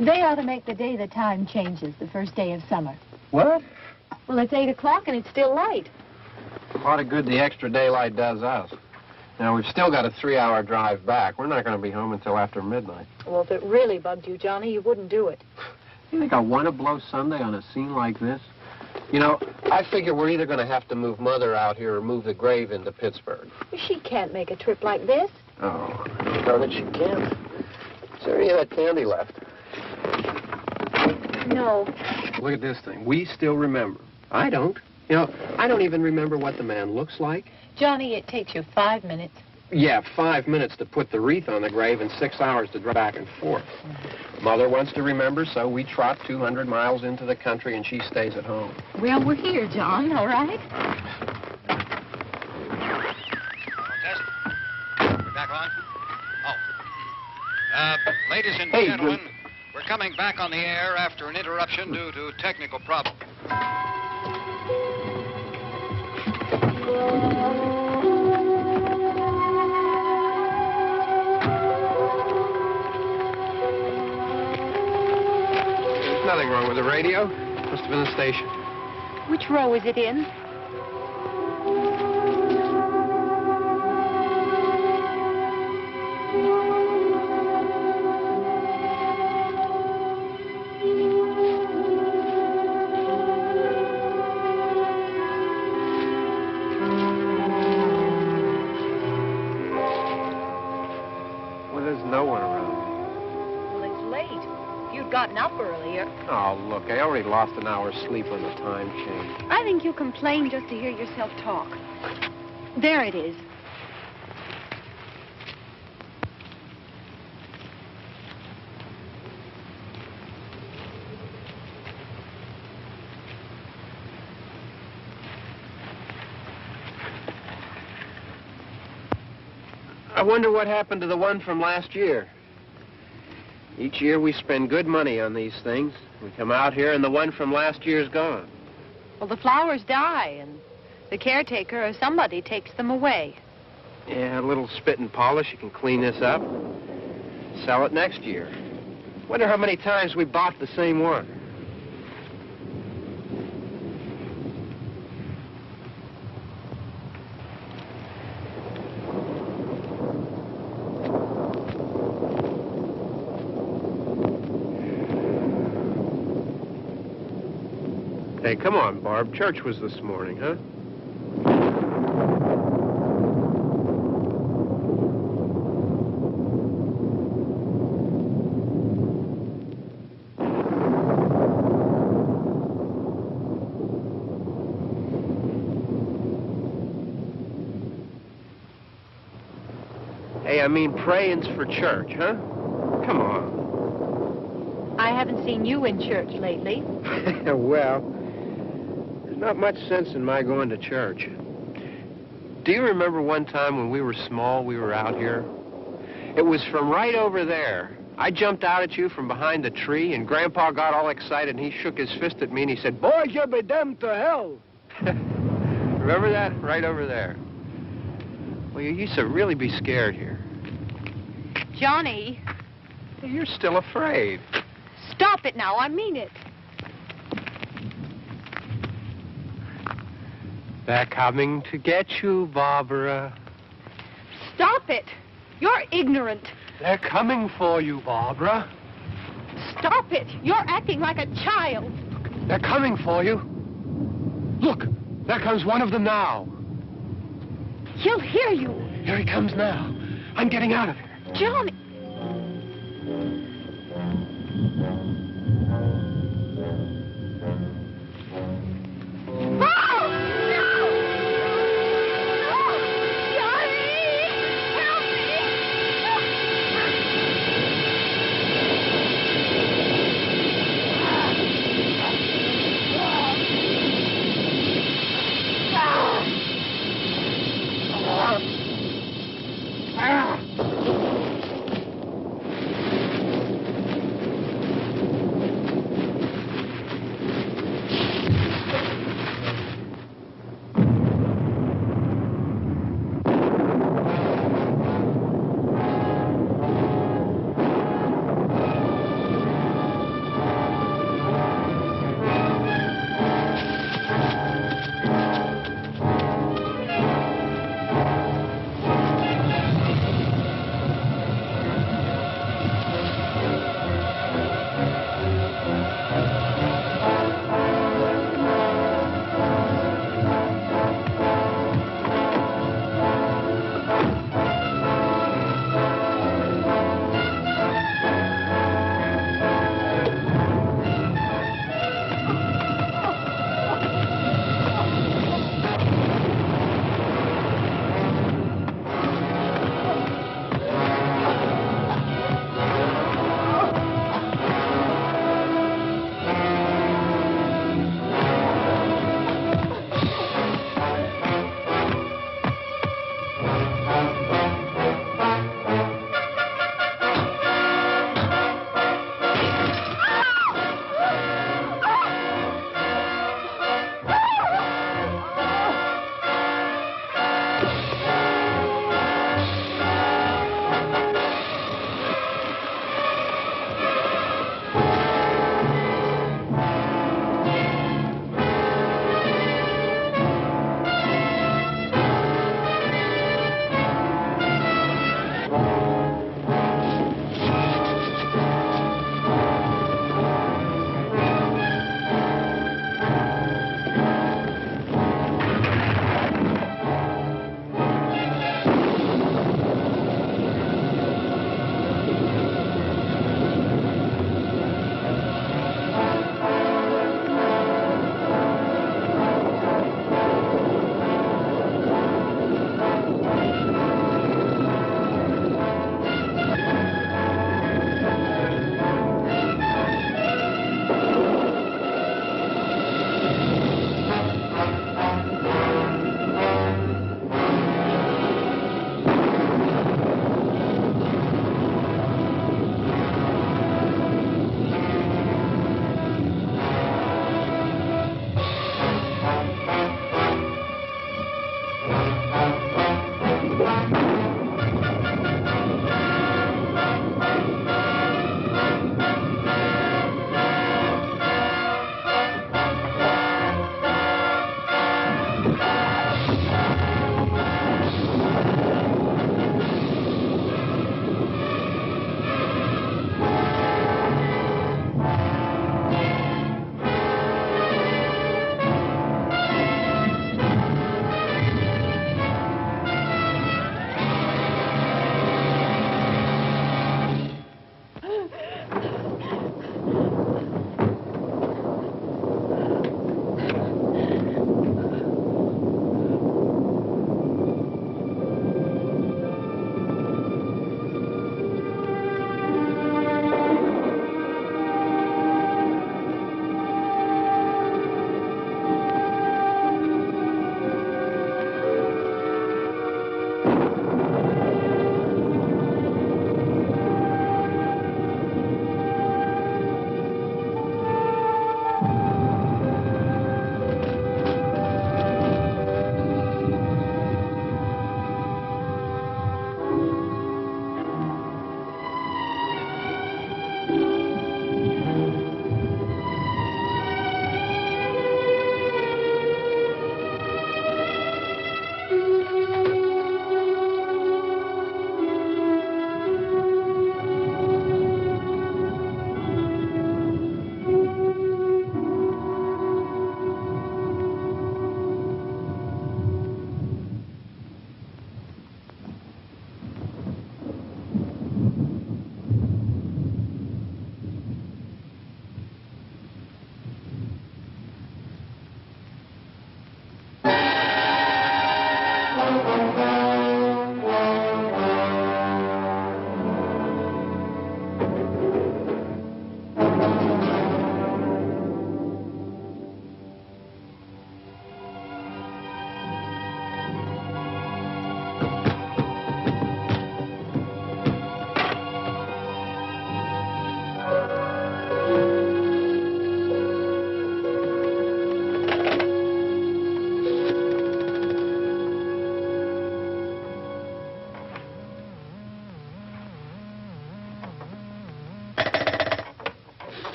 They ought to make the day the time changes, the first day of summer. What? Well, it's 8 o'clock and it's still light. A lot of good the extra daylight does us. Now, we've still got a 3-hour drive back. We're not going to be home until after midnight. Well, if it really bugged you, Johnny, you wouldn't do it. You think I want to blow Sunday on a scene like this? You know, I figure we're either going to have to move Mother out here or move the grave into Pittsburgh. She can't make a trip like this. Oh, darn it, she can't. Is there any of that candy left? No. Look at this thing. We still remember. I don't. You know, I don't even remember what the man looks like. Johnny, it takes you 5 minutes. Yeah, 5 minutes to put the wreath on the grave and 6 hours to drive back and forth. Mother wants to remember, so we trot 200 miles into the country and she stays at home. Well, we're here, John, all right? Test. We're back on? Oh. Ladies and gentlemen, we're coming back on the air after an interruption due to technical problems. There's nothing wrong with the radio. Must have been the station. Which row is it in? Gotten up earlier. Oh, look, I already lost an hour's sleep on the time change. I think you complain just to hear yourself talk. There it is. I wonder what happened to the one from last year. Each year we spend good money on these things. We come out here and the one from last year's gone. Well, the flowers die and the caretaker or somebody takes them away. Yeah, a little spit and polish. You can clean this up. Sell it next year. Wonder how many times we bought the same one. Hey, come on, Barb. Church was this morning, huh? Hey, I mean, praying's for church, huh? Come on. I haven't seen you in church lately. Well, there's not much sense in my going to church. Do you remember one time when we were small, we were out here? It was from right over there. I jumped out at you from behind the tree, and Grandpa got all excited, and he shook his fist at me, and he said, "Boys, you'll be damned to hell." Remember that? Right over there. Well, you used to really be scared here. Johnny. You're still afraid. Stop it now. I mean it. They're coming to get you, Barbara. Stop it. You're ignorant. They're coming for you, Barbara. Stop it. You're acting like a child. They're coming for you. Look, there comes one of them now. He'll hear you. Here he comes now. I'm getting out of here. Johnny.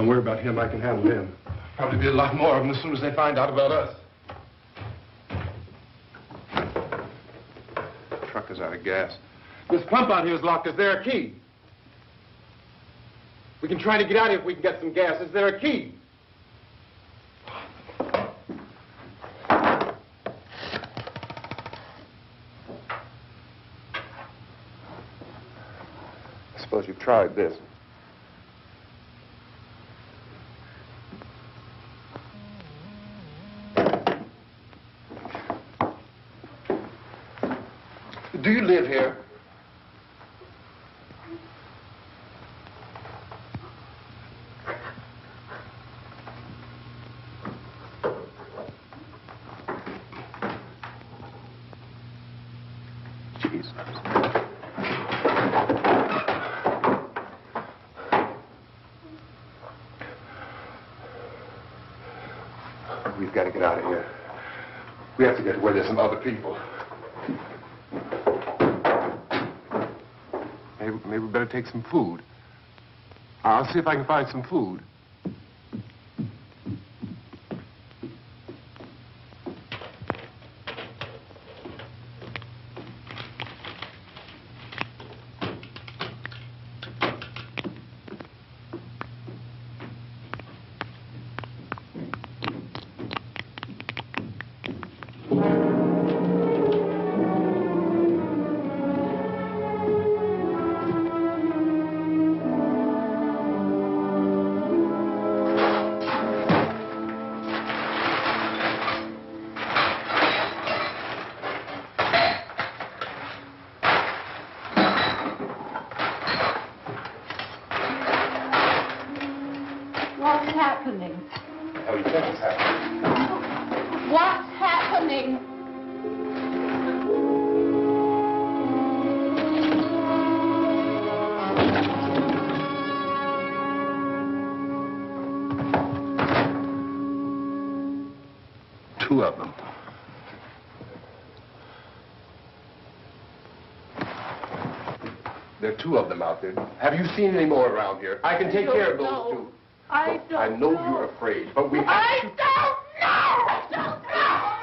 Don't worry about him. I can handle him. Probably be a lot more of them as soon as they find out about us. The truck is out of gas. This pump out here is locked. Is there a key? We can try to get out of here if we can get some gas. Is there a key? I suppose you've tried this. Do you live here? Jesus. We've got to get out of here. We have to get to where there's some other people. Maybe we better take some food. I'll see if I can find some food. What's happening? How do you think it's happening? What's happening? Two of them. There are two of them out there. Have you seen any more around here? I can take care of those two. I don't I know you're afraid, but we have I to... don't know! I don't know!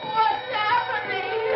What's happening?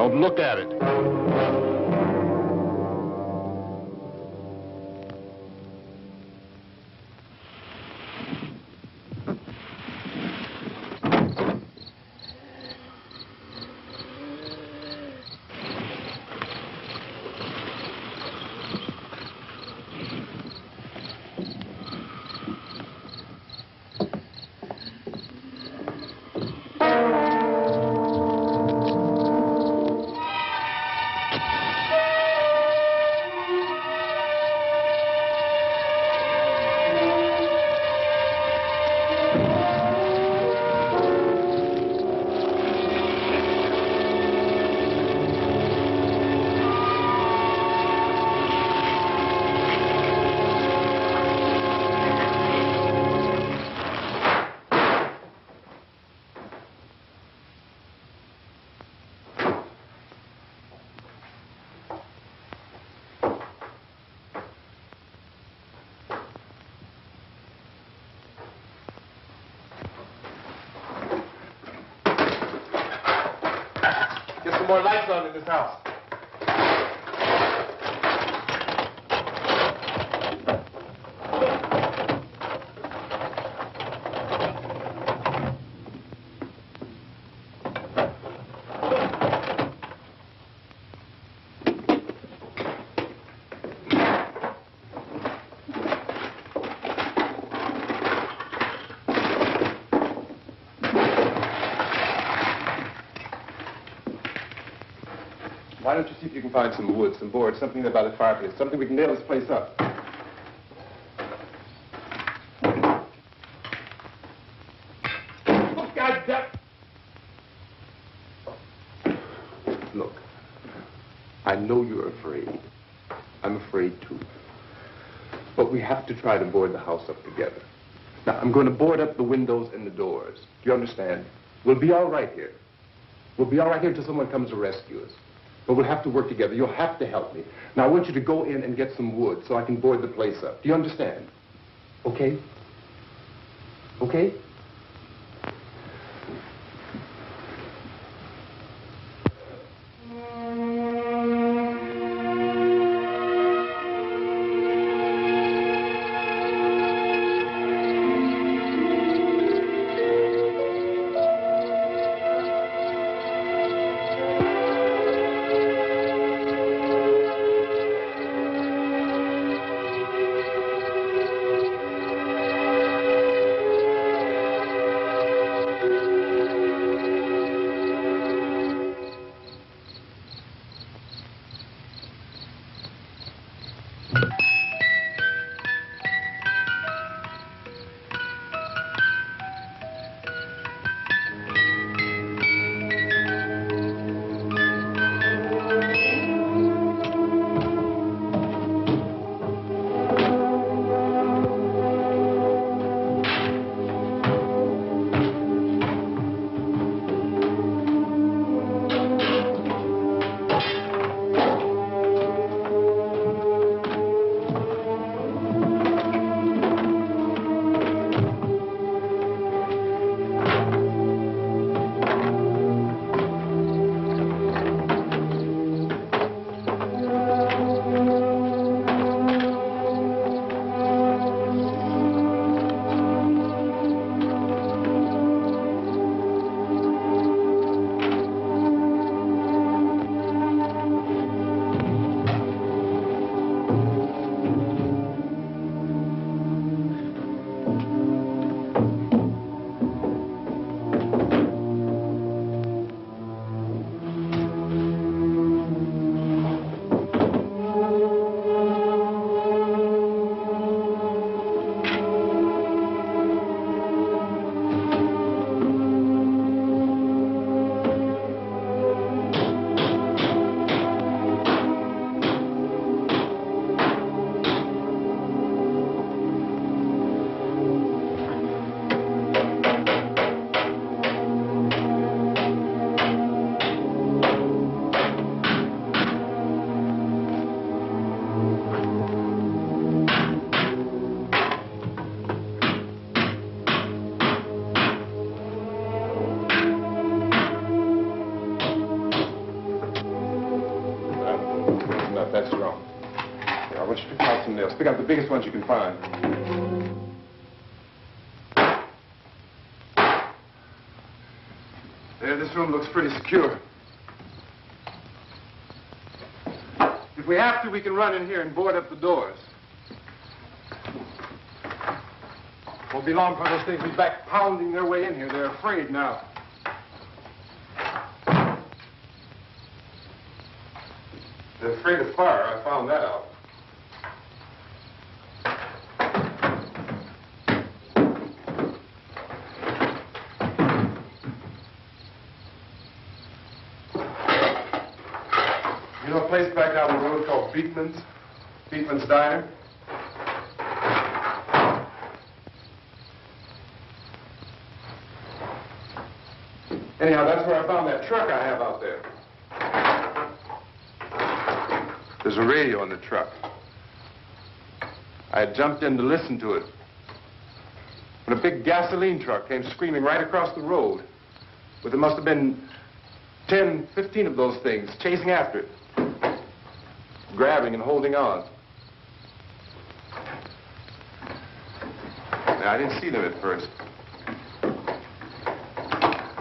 Don't look at it. Get some more lights on in this house. Why don't you see if you can find some wood, some boards, something about a fireplace, something we can nail this place up. Oh, God damn. Look, I know you're afraid. I'm afraid too. But we have to try to board the house up together. Now, I'm going to board up the windows and the doors. Do you understand? We'll be all right here. We'll be all right here until someone comes to rescue us. But we'll have to work together. You'll have to help me. Now, I want you to go in and get some wood so I can board the place up. Do you understand? Okay? Okay? that's wrong. Here, I want you to pick out some nails. Pick out the biggest ones you can find. There, this room looks pretty secure. If we have to, we can run in here and board up the doors. Won't be long before those things will be back pounding their way in here. They're afraid now. They're afraid of fire. I found that out. You know a place back down the road called Beekman's? Beekman's Diner? Anyhow, that's where I found that truck I have out there. There's a radio in the truck. I had jumped in to listen to it when a big gasoline truck came screaming right across the road. But there must have been 10, 15 of those things chasing after it, grabbing and holding on. Now, I didn't see them at first.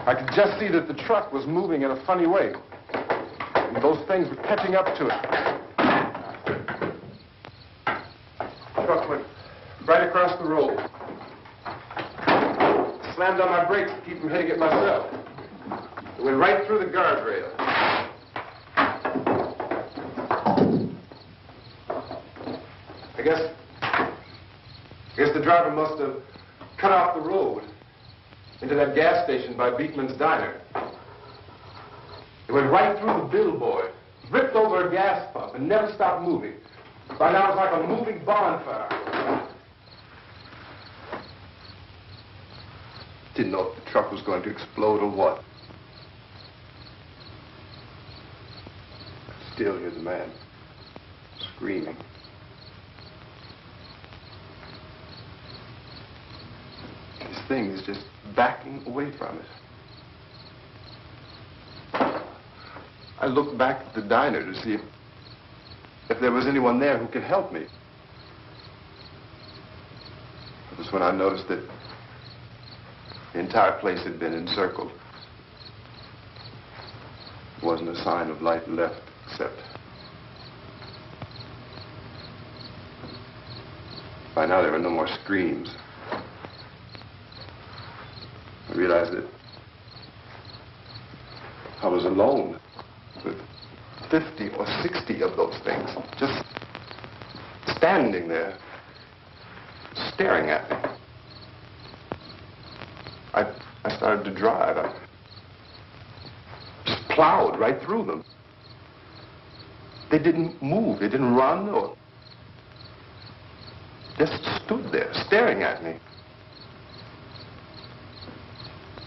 I could just see that the truck was moving in a funny way. And those things were catching up to it. The truck went right across the road. Slammed on my brakes to keep from hitting it myself. It went right through the guardrail. I guess the driver must have cut off the road into that gas station by Beekman's Diner. It went right through the billboard, ripped over a gas pump, and never stopped moving. By now, it was like a moving bonfire. Didn't know if the truck was going to explode or what. Still, here's a man screaming. This thing is just backing away from it. I looked back at the diner to see if there was anyone there who could help me. It was when I noticed that the entire place had been encircled. There wasn't a sign of light left except by now there were no more screams. I realized that I was alone with 50 or 60 of those things, just standing there, staring at me. I started to drive. I just plowed right through them. They didn't move. They didn't run or just stood there, staring at me.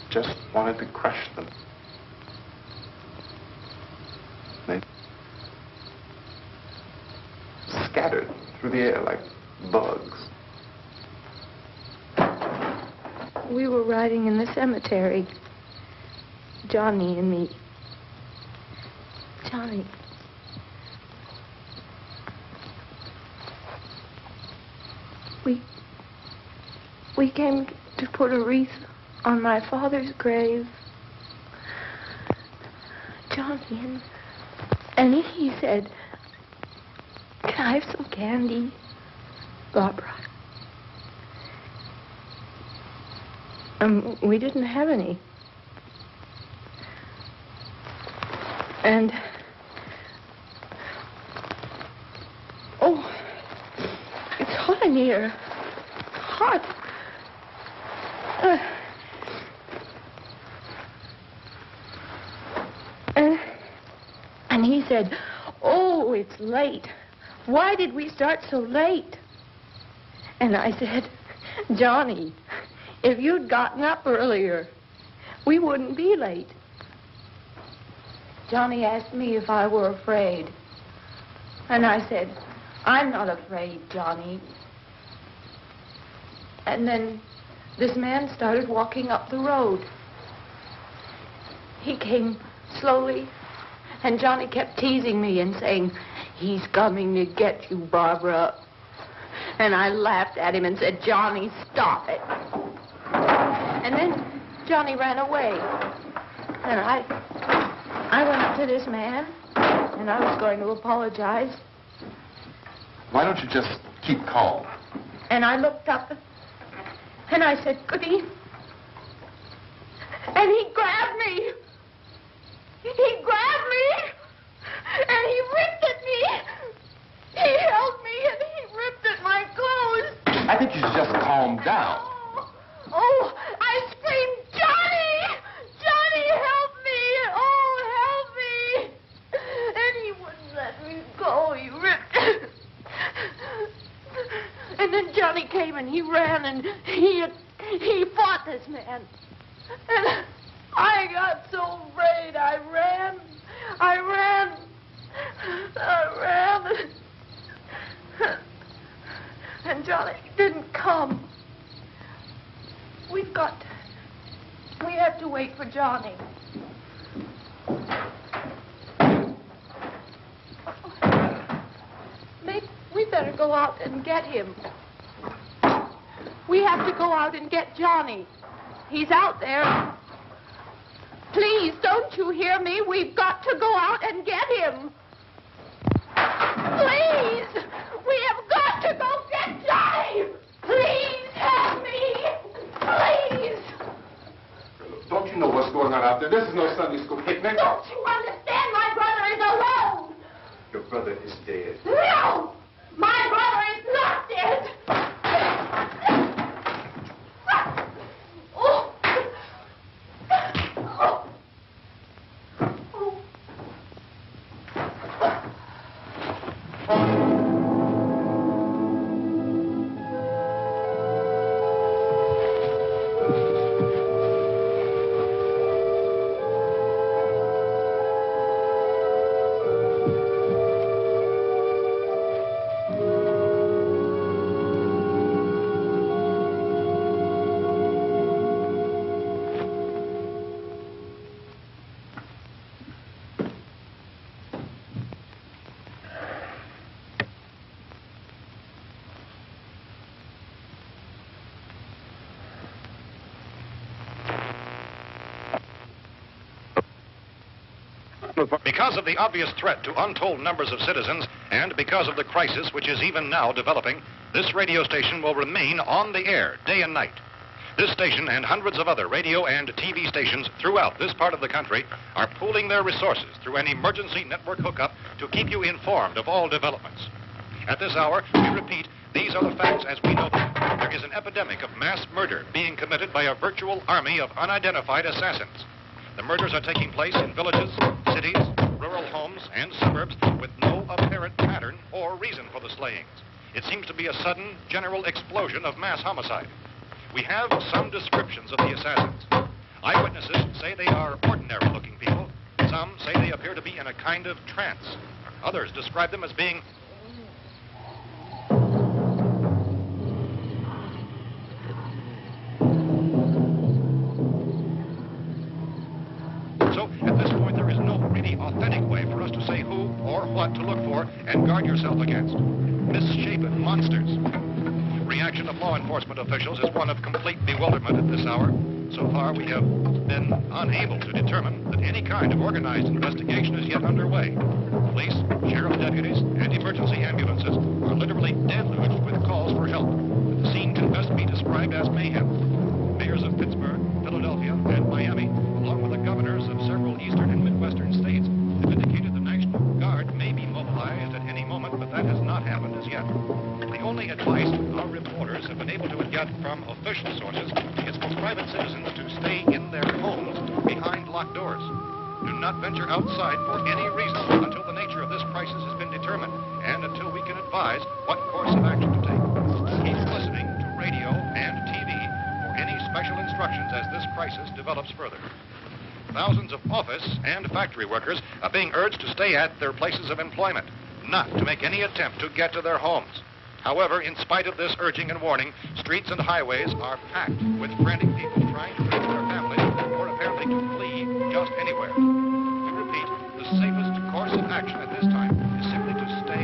Just wanted to crush them. They scattered through the air like bugs. We were riding in the cemetery, Johnny and me. Johnny. We came to put a wreath on my father's grave. Johnny, and he said, "Can I have some candy, Barbra?" We didn't have any. And, oh, it's hot in here. Hot. And he said, "Oh, it's late. Why did we start so late?" And I said, "Johnny, if you'd gotten up earlier, we wouldn't be late." Johnny asked me if I were afraid. And I said, "I'm not afraid, Johnny." And then this man started walking up the road. He came slowly, and Johnny kept teasing me and saying, He's coming to get you, Barbara. And I laughed at him and said, Johnny, stop it. And then Johnny ran away. And I went up to this man, and I was going to apologize. Why don't you just keep calm? And I looked up, and I said, Goody. And he grabbed me. He grabbed me, and he ripped at me. He held me, and he ripped at my clothes. I think you should just calm down. Oh, I screamed, Johnny! Johnny, help me! Oh, help me! And he wouldn't let me go. He ripped. And then Johnny came and he ran and he fought this man. And I got so afraid. I ran. And Johnny didn't come. We have to wait for Johnny. We better go out and get him. We have to go out and get Johnny. He's out there. Please, don't you hear me? We've got to go out and get him. Please! We have got to go get Johnny! Please help me! Please! Don't you know what's going on out there? This is no Sunday school picnic. Don't you understand? My brother is alone! Your brother is dead. No! My brother is not dead! Oh. Because of the obvious threat to untold numbers of citizens, and because of the crisis which is even now developing, this radio station will remain on the air day and night. This station and hundreds of other radio and TV stations throughout this part of the country are pooling their resources through an emergency network hookup to keep you informed of all developments. At this hour, we repeat, these are the facts as we know them. There is an epidemic of mass murder being committed by a virtual army of unidentified assassins. The murders are taking place in villages, cities, rural homes, and suburbs with no apparent pattern or reason for the slayings. It seems to be a sudden, general explosion of mass homicide. We have some descriptions of the assassins. Eyewitnesses say they are ordinary-looking people. Some say they appear to be in a kind of trance. Others describe them as being authentic way for us to say who or what to look for and guard yourself against. Misshapen monsters. Reaction of law enforcement officials is one of complete bewilderment at this hour. So far, we have been unable to determine that any kind of organized investigation is yet underway. Police, sheriff deputies, and emergency ambulances are literally deluged with calls for help. But the scene can best be described as mayhem. Mayors of Pittsburgh, Philadelphia, and Miami, along with the governors of several eastern and midwestern states, have indicated the National Guard may be mobilized at any moment, but that has not happened as yet. The only advice our reporters have been able to get from official sources is for private citizens to stay in their homes behind locked doors. Do not venture outside for any reason until the nature of this crisis has been determined and until we can advise what course of action to take. Keep listening to radio and TV for any special instructions as this crisis develops further. Thousands of office and factory workers are being urged to stay at their places of employment, not to make any attempt to get to their homes. However, in spite of this urging and warning, streets and highways are packed with frantic people trying to reach their families or apparently to flee just anywhere. We repeat, the safest course of action at this time is simply to stay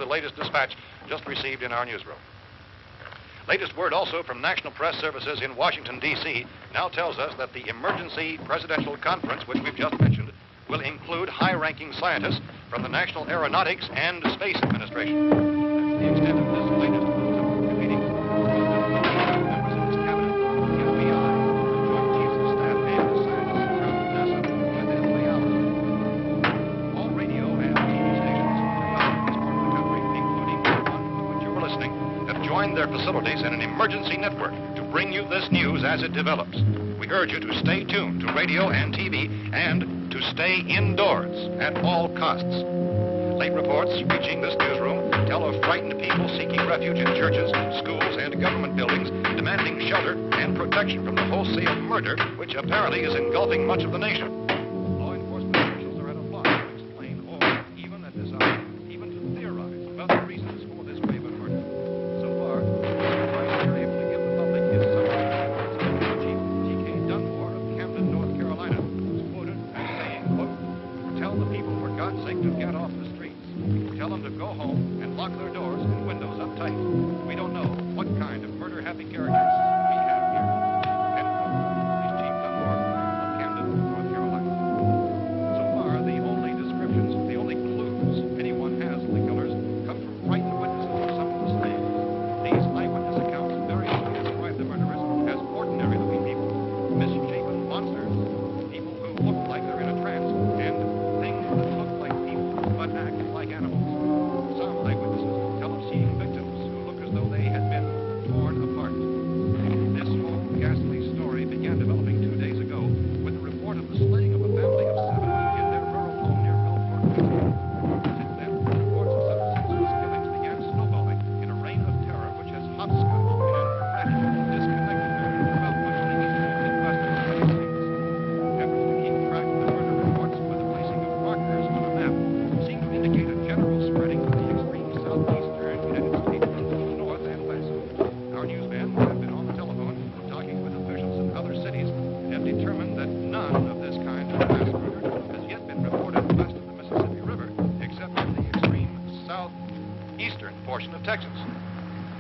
latest dispatch just received in our newsroom. Latest word also from National Press Services in Washington, D.C. now tells us that the emergency presidential conference, which we've just mentioned, will include high-ranking scientists from the National Aeronautics and Space Administration. That's the extent of this latest bulletin meeting. Members of his cabinet, the FBI, Joint Chiefs of Staff, and the scientists from NASA within 3 hours. All radio and TV stations throughout this part of the country, including the one to which you were listening, have joined their facilities in an emergency network to bring you this news as it develops. We urge you to stay tuned to radio and TV and to stay indoors at all costs. Late reports reaching this newsroom tell of frightened people seeking refuge in churches, schools, and government buildings, demanding shelter and protection from the wholesale murder which apparently is engulfing much of the nation. Law enforcement officials are at a loss to explain or even at this hour, even to theorize about the reasons for this wave of murder. So far, the advice they're able to give the public is summary of Chief T.K. Dunmore of Camden, North Carolina, who's quoted as saying, quote, "Tell the people, for God's sake, to get off the streets. Tell them to go home and lock their doors and windows up tight. We don't know what kind of murder-happy characters we have here." End quote. He's Chief Dunmore of Camden, North Carolina. So far, the only descriptions, the only clues anyone has of the killers come from frightened witnesses of some of the slain. These eyewitness accounts variously describe the murderers as ordinary-looking people, misshapen monsters, people who look like they're in a trance, and things that look like people but act like animals. Some eyewitnesses tell of seeing victims who look as though they had been torn apart. This whole ghastly story began developing 2 days ago with the report of the slaying of a family of 7 in their rural home near Belfort, Pennsylvania. Since then, reports of such senseless killings began snowballing in a reign of terror which has hopscotched in an erratic, disconnected manner throughout much of the eastern and western United States. Efforts to keep track of the murder reports with the placing of markers on a map seem to indicate a general spreading of the extreme southeastern United States into the north and west. Our newsmen have been on the telephone talking with officials in other cities and have determined that none of this kind of mass murder has yet been reported west of the Mississippi River, except in the extreme southeastern portion of Texas.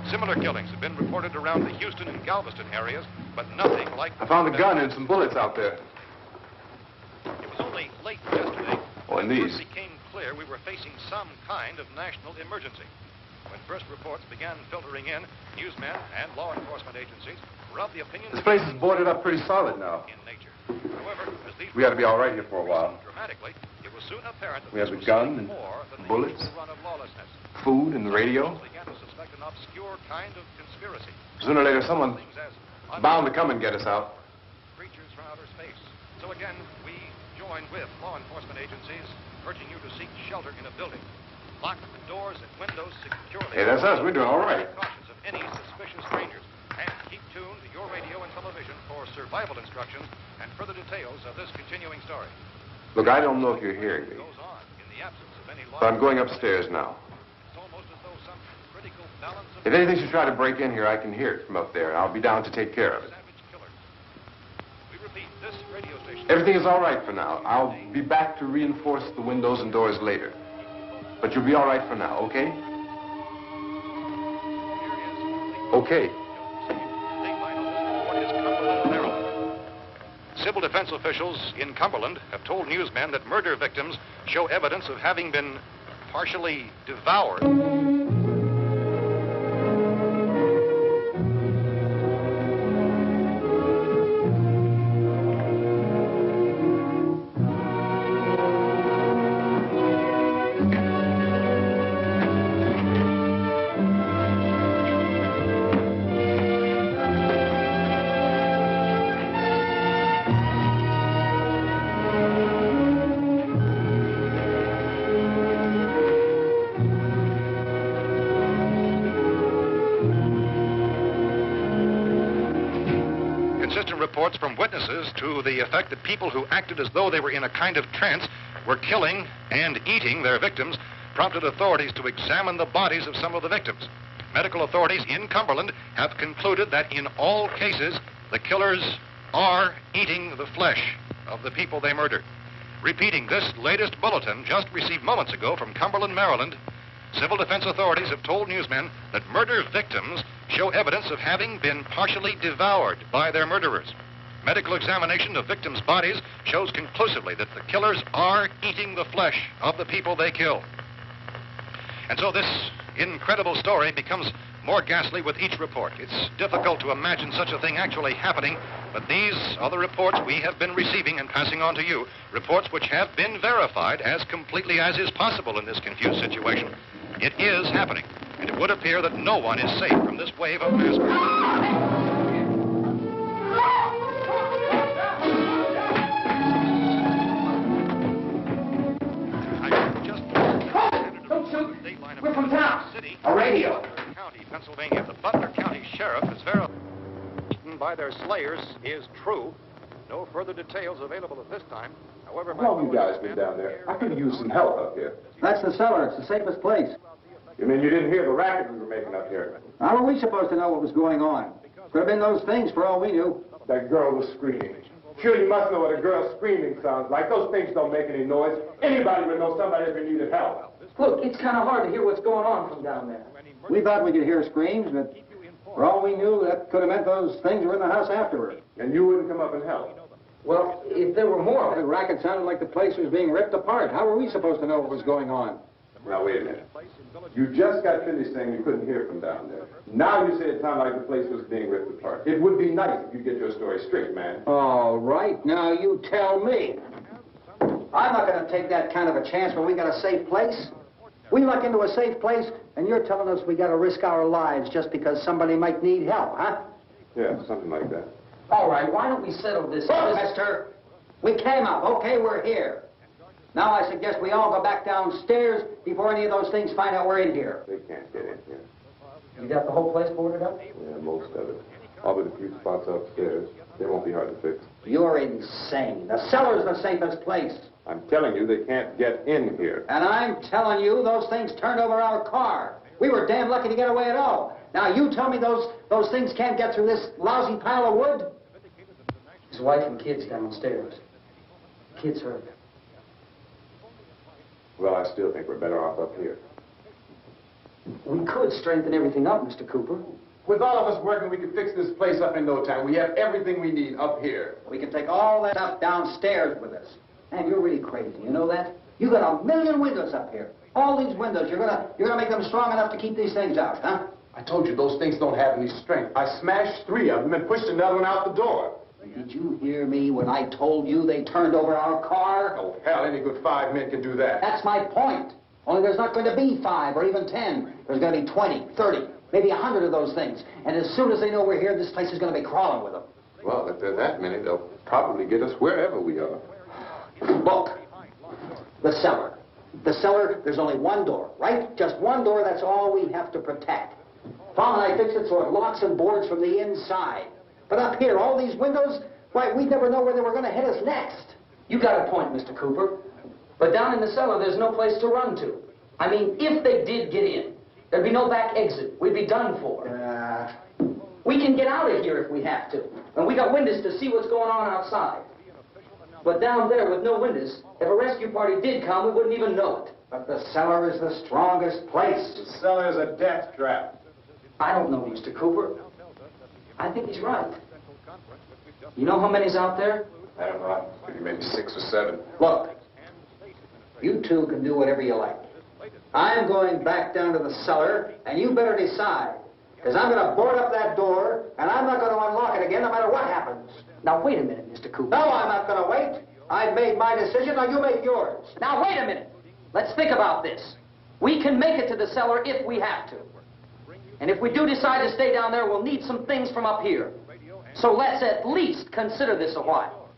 Similar killings have been reported around the Houston and Galveston areas, but nothing like... I found a gun and some bullets out there. It was only late yesterday Oh, and when it these. first became clear we were facing some kind of national emergency. When first reports began filtering in, newsmen and law enforcement agencies were of the opinion This place is boarded up pretty solid now. in nature. However, as these We ought to be all right here for a while. dramatically, it was soon apparent that We have this a was gun something and more than the bullets. usual run of lawlessness. Food and the radio. Officials began to suspect an obscure kind of conspiracy. Sooner or later, someone Things as bound to come and get us out. creatures from outer space. So again, we join with law enforcement agencies, urging you to seek shelter in a building. Lock the doors and windows securely. Hey, that's us. We're doing all right. Cautious of any suspicious strangers. And keep tuned to your radio and television for survival instructions and further details of this continuing story. Look, I don't know if you're hearing me, Goes on in the absence of any law. but I'm going upstairs now. It's almost as though some critical balance of If anything should try to break in here, I can hear it from up there, and I'll be down to take care of it. savage killers. We repeat, this radio station. Everything is all right for now. I'll be back to reinforce the windows and doors later. But you'll be all right for now, okay? Okay. Civil defense officials in Cumberland have told newsmen that murder victims show evidence of having been partially devoured. Consistent reports from witnesses to the effect that people who acted as though they were in a kind of trance were killing and eating their victims prompted authorities to examine the bodies of some of the victims. Medical authorities in Cumberland have concluded that in all cases, the killers are eating the flesh of the people they murdered. Repeating this latest bulletin just received moments ago from Cumberland, Maryland, Civil defense authorities have told newsmen that murder victims show evidence of having been partially devoured by their murderers. Medical examination of victims' bodies shows conclusively that the killers are eating the flesh of the people they kill. And so this incredible story becomes more ghastly with each report. It's difficult to imagine such a thing actually happening, but these are the reports we have been receiving and passing on to you, reports which have been verified as completely as is possible in this confused situation. It is happening, and it would appear that no one is safe from this wave of mass murder. We're from town. A radio. County, Pennsylvania. The Butler County Sheriff is verified by their slayers is true. No further details available at this time. However, How long you guys been down there? I could use some help up here. That's the cellar. It's the safest place. You mean you didn't hear the racket we were making up here? How were we supposed to know what was going on? Could have been those things for all we knew. That girl was screaming. Sure, you must know what a girl screaming sounds like. Those things don't make any noise. Anybody would know somebody ever needed help. Look, it's kind of hard to hear what's going on from down there. We thought we could hear screams, but for all we knew, that could have meant those things were in the house afterward. And you wouldn't come up and help? Well, if there were more... The racket sounded like the place was being ripped apart. How were we supposed to know what was going on? Now, wait a minute. You just got finished saying you couldn't hear from down there. Now you say it sounded like the place was being ripped apart. It would be nice if you get your story straight, man. All right, now you tell me. I'm not going to take that kind of a chance when we got a safe place. We luck into a safe place, and you're telling us we got to risk our lives just because somebody might need help, huh? Yeah, something like that. All right, why don't we settle this? Look, mister, we came up. Okay, we're here. Now I suggest we all go back downstairs before any of those things find out we're in here. They can't get in here. You got the whole place boarded up? Yeah, most of it. All but a few spots upstairs. They won't be hard to fix. You're insane. The cellar's the safest place. I'm telling you, they can't get in here. And I'm telling you, those things turned over our car. We were damn lucky to get away at all. Now, you tell me those things can't get through this lousy pile of wood? His wife and kids downstairs. Kids hurt. Well, I still think we're better off up here. We could strengthen everything up, Mr. Cooper. With all of us working, we can fix this place up in no time. We have everything we need up here. We can take all that stuff downstairs with us. Man, you're really crazy. You know that? You got 1,000,000 windows up here. All these windows, you're gonna make them strong enough to keep these things out, huh? I told you those things don't have any strength. I smashed 3 of them and pushed another one out the door. Did you hear me when I told you they turned over our car? Oh, hell, any good 5 men can do that. That's my point. Only there's not going to be 5 or even 10. There's going to be 20, 30, maybe 100 of those things. And as soon as they know we're here, this place is going to be crawling with them. Well, if there are that many, they'll probably get us wherever we are. Look, the cellar. The cellar, there's only one door, right? Just one door, that's all we have to protect. Tom and I fixed it so it locks and boards from the inside. But up here, all these windows, why, we'd never know where they were going to hit us next. You got a point, Mr. Cooper. But down in the cellar, there's no place to run to. I mean, if they did get in, there'd be no back exit. We'd be done for. We can get out of here if we have to. And we got windows to see what's going on outside. But down there with no windows, if a rescue party did come, we wouldn't even know it. But the cellar is the strongest place. The cellar is a death trap. I don't know, Mr. Cooper. I think he's right. You know how many's out there? I don't know. Maybe 6 or 7. Look, you two can do whatever you like. I'm going back down to the cellar, and you better decide. Because I'm going to board up that door, and I'm not going to unlock it again no matter what happens. Now, wait a minute, Mr. Cooper. No, I'm not going to wait. I've made my decision, now you make yours. Now, wait a minute. Let's think about this. We can make it to the cellar if we have to. And if we do decide to stay down there, we'll need some things from up here. So let's at least consider this a while.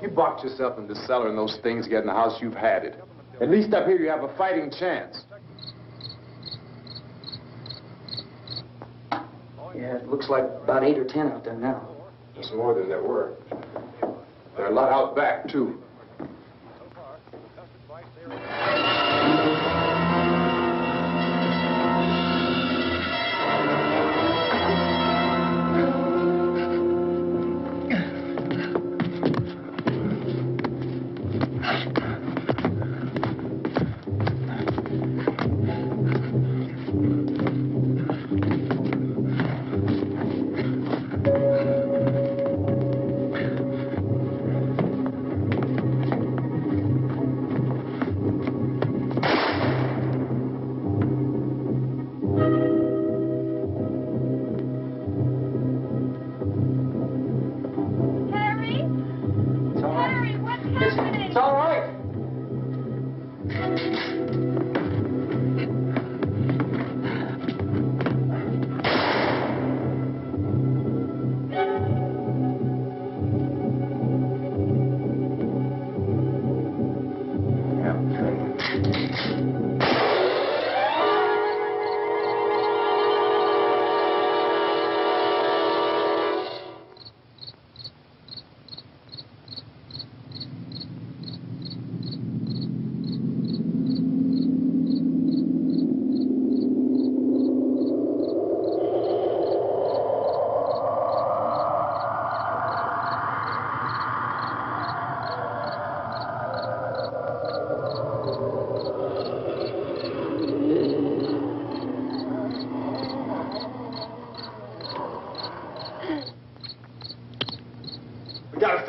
You boxed yourself in the cellar and those things get in the house, you've had it. At least up here you have a fighting chance. Yeah, it looks like about 8 or 10 out there now. There's more than there were. There are a lot out back, too.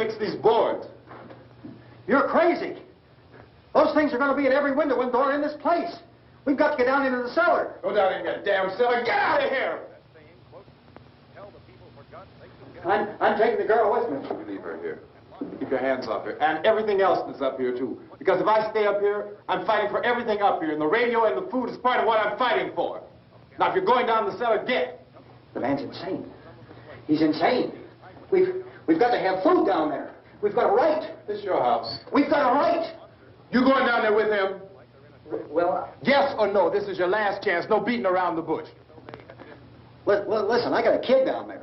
fix these boards. You're crazy. Those things are going to be at every window and door in this place. We've got to get down into the cellar. Go down in that damn cellar. Get out of here! I'm taking the girl with me. You leave her here. Keep your hands off her. And everything else that's up here, too. Because if I stay up here, I'm fighting for everything up here. And the radio and the food is part of what I'm fighting for. Now, if you're going down the cellar, get. The man's insane. He's insane. We've got to have food down there. We've got a right. This is your house. We've got a right. You going down there with him? Well, Yes or no? This is your last chance. No beating around the bush. listen, I got a kid down there.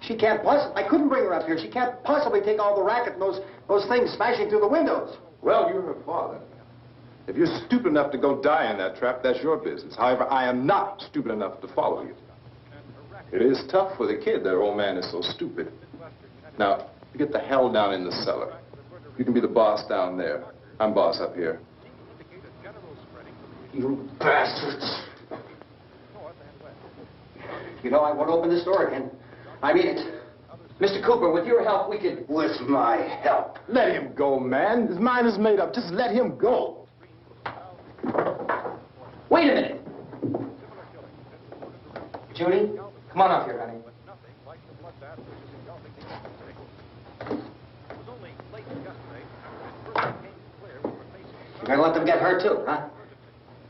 She can't possibly, I couldn't bring her up here. She can't possibly take all the racket and those things smashing through the windows. Well, you're her father. If you're stupid enough to go die in that trap, that's your business. However, I am not stupid enough to follow you. It is tough for the kid that her old man is so stupid. Now, you get the hell down in the cellar. You can be the boss down there. I'm boss up here. You bastards. You know, I won't open this door again. I mean it. Mr. Cooper, with your help, we could... With my help. Let him go, man. His mind is made up. Just let him go. Wait a minute. Judy, come on up here, honey. You're going to let them get hurt, too, huh?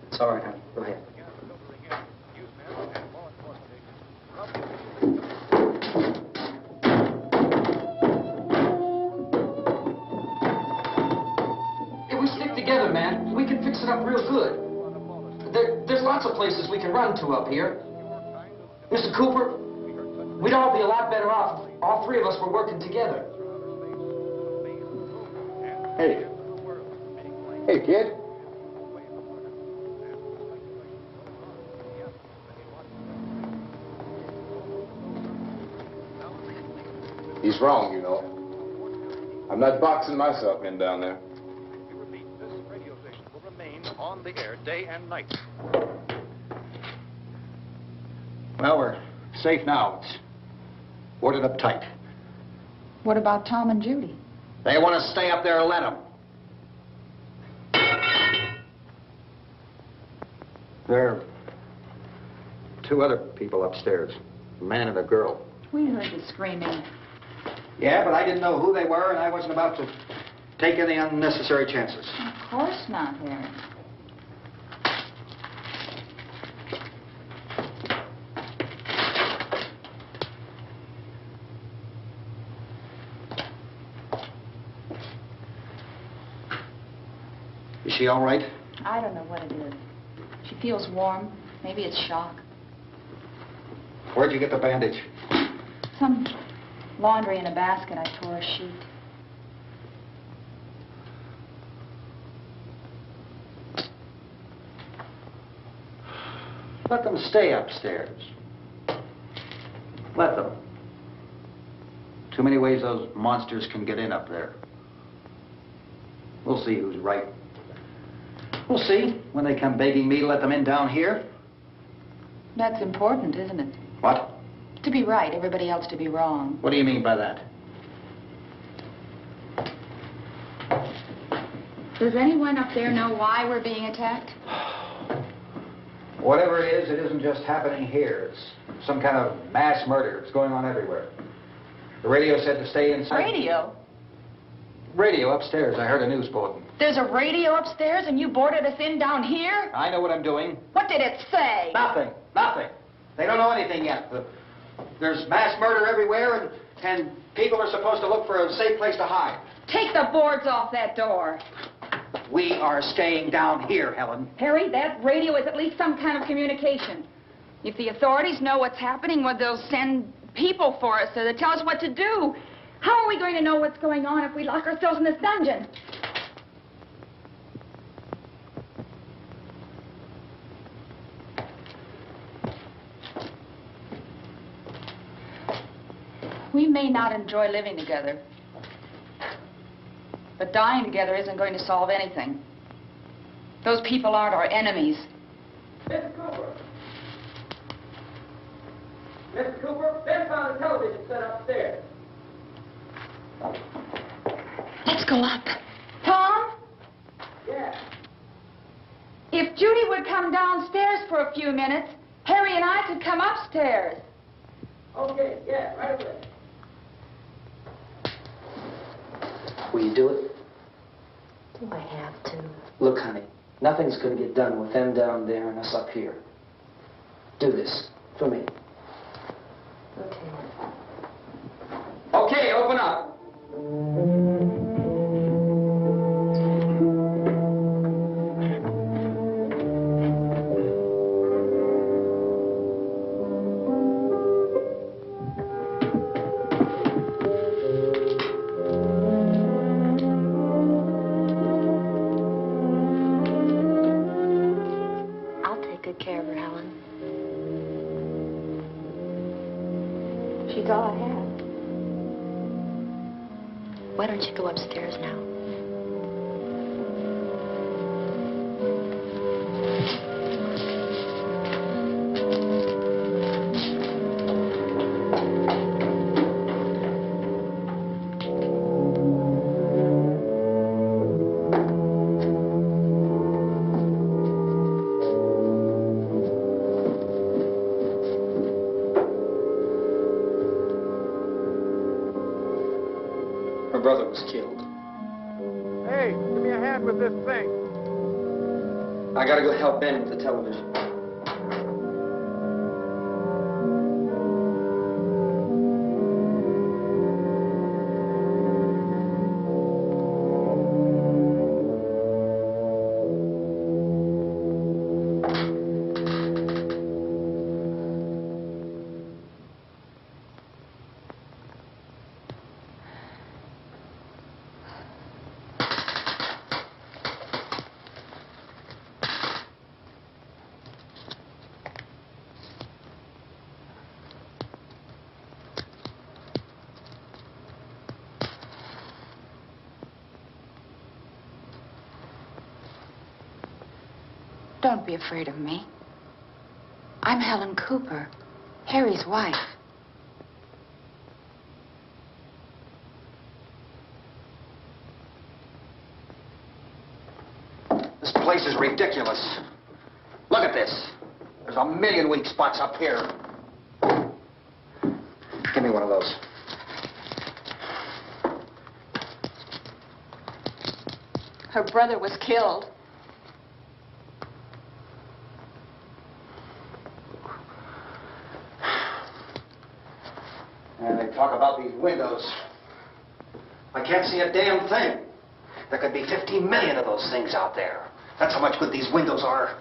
It's all right, honey. Go ahead. If we stick together, man, we can fix it up real good. There's lots of places we can run to up here. Mr. Cooper, we'd all be a lot better off if all three of us were working together. Hey. Hey, kid. He's wrong, you know. I'm not boxing myself in down there. This radio station will remain on the air day and night. Well, we're safe now. It's boarded up tight. What about Tom and Judy? They want to stay up there, let them. There are two other people upstairs, a man and a girl. We heard the screaming. Yeah, but I didn't know who they were, and I wasn't about to take any unnecessary chances. Of course not, Harry. Is she all right? I don't know what it is. She feels warm. Maybe it's shock. Where'd you get the bandage? Some laundry in a basket. I tore a sheet. Let them stay upstairs. Let them. Too many ways those monsters can get in up there. We'll see who's right. We'll see when they come begging me to let them in down here. That's important, isn't it? What? To be right, everybody else to be wrong. What do you mean by that? Does anyone up there know why we're being attacked? Whatever it is, it isn't just happening here. It's some kind of mass murder. It's going on everywhere. The radio said to stay inside. Radio? Radio upstairs. I heard a news bulletin. There's a radio upstairs and you boarded us in down here? I know what I'm doing. What did it say? Nothing. Nothing. They don't know anything yet. There's mass murder everywhere, and people are supposed to look for a safe place to hide. Take the boards off that door. We are staying down here, Helen. Harry, that radio is at least some kind of communication. If the authorities know what's happening, well, they'll send people for us to tell us what to do. How are we going to know what's going on if we lock ourselves in this dungeon? We may not enjoy living together, but dying together isn't going to solve anything. Those people aren't our enemies. Mr. Cooper! Mr. Cooper, Ben found a television set upstairs. Let's go up. Tom? Yeah. If Judy would come downstairs for a few minutes, Harry and I could come upstairs. Okay, yeah, right away. Will you do it? Do I have to? Look, honey, nothing's going to get done with them down there and us up here. Do this for me. Okay. Okay, open up. I'll take good care of her, Helen. She's all I have. Why don't you go upstairs now? Her brother was killed. Hey, give me a hand with this thing. I gotta go help Ben with the television. Don't be afraid of me. I'm Helen Cooper, Harry's wife. This place is ridiculous. Look at this. There's a million weak spots up here. Give me one of those. Her brother was killed. And they talk about these windows. I can't see a damn thing. There could be 15 million of those things out there. That's how much good these windows are.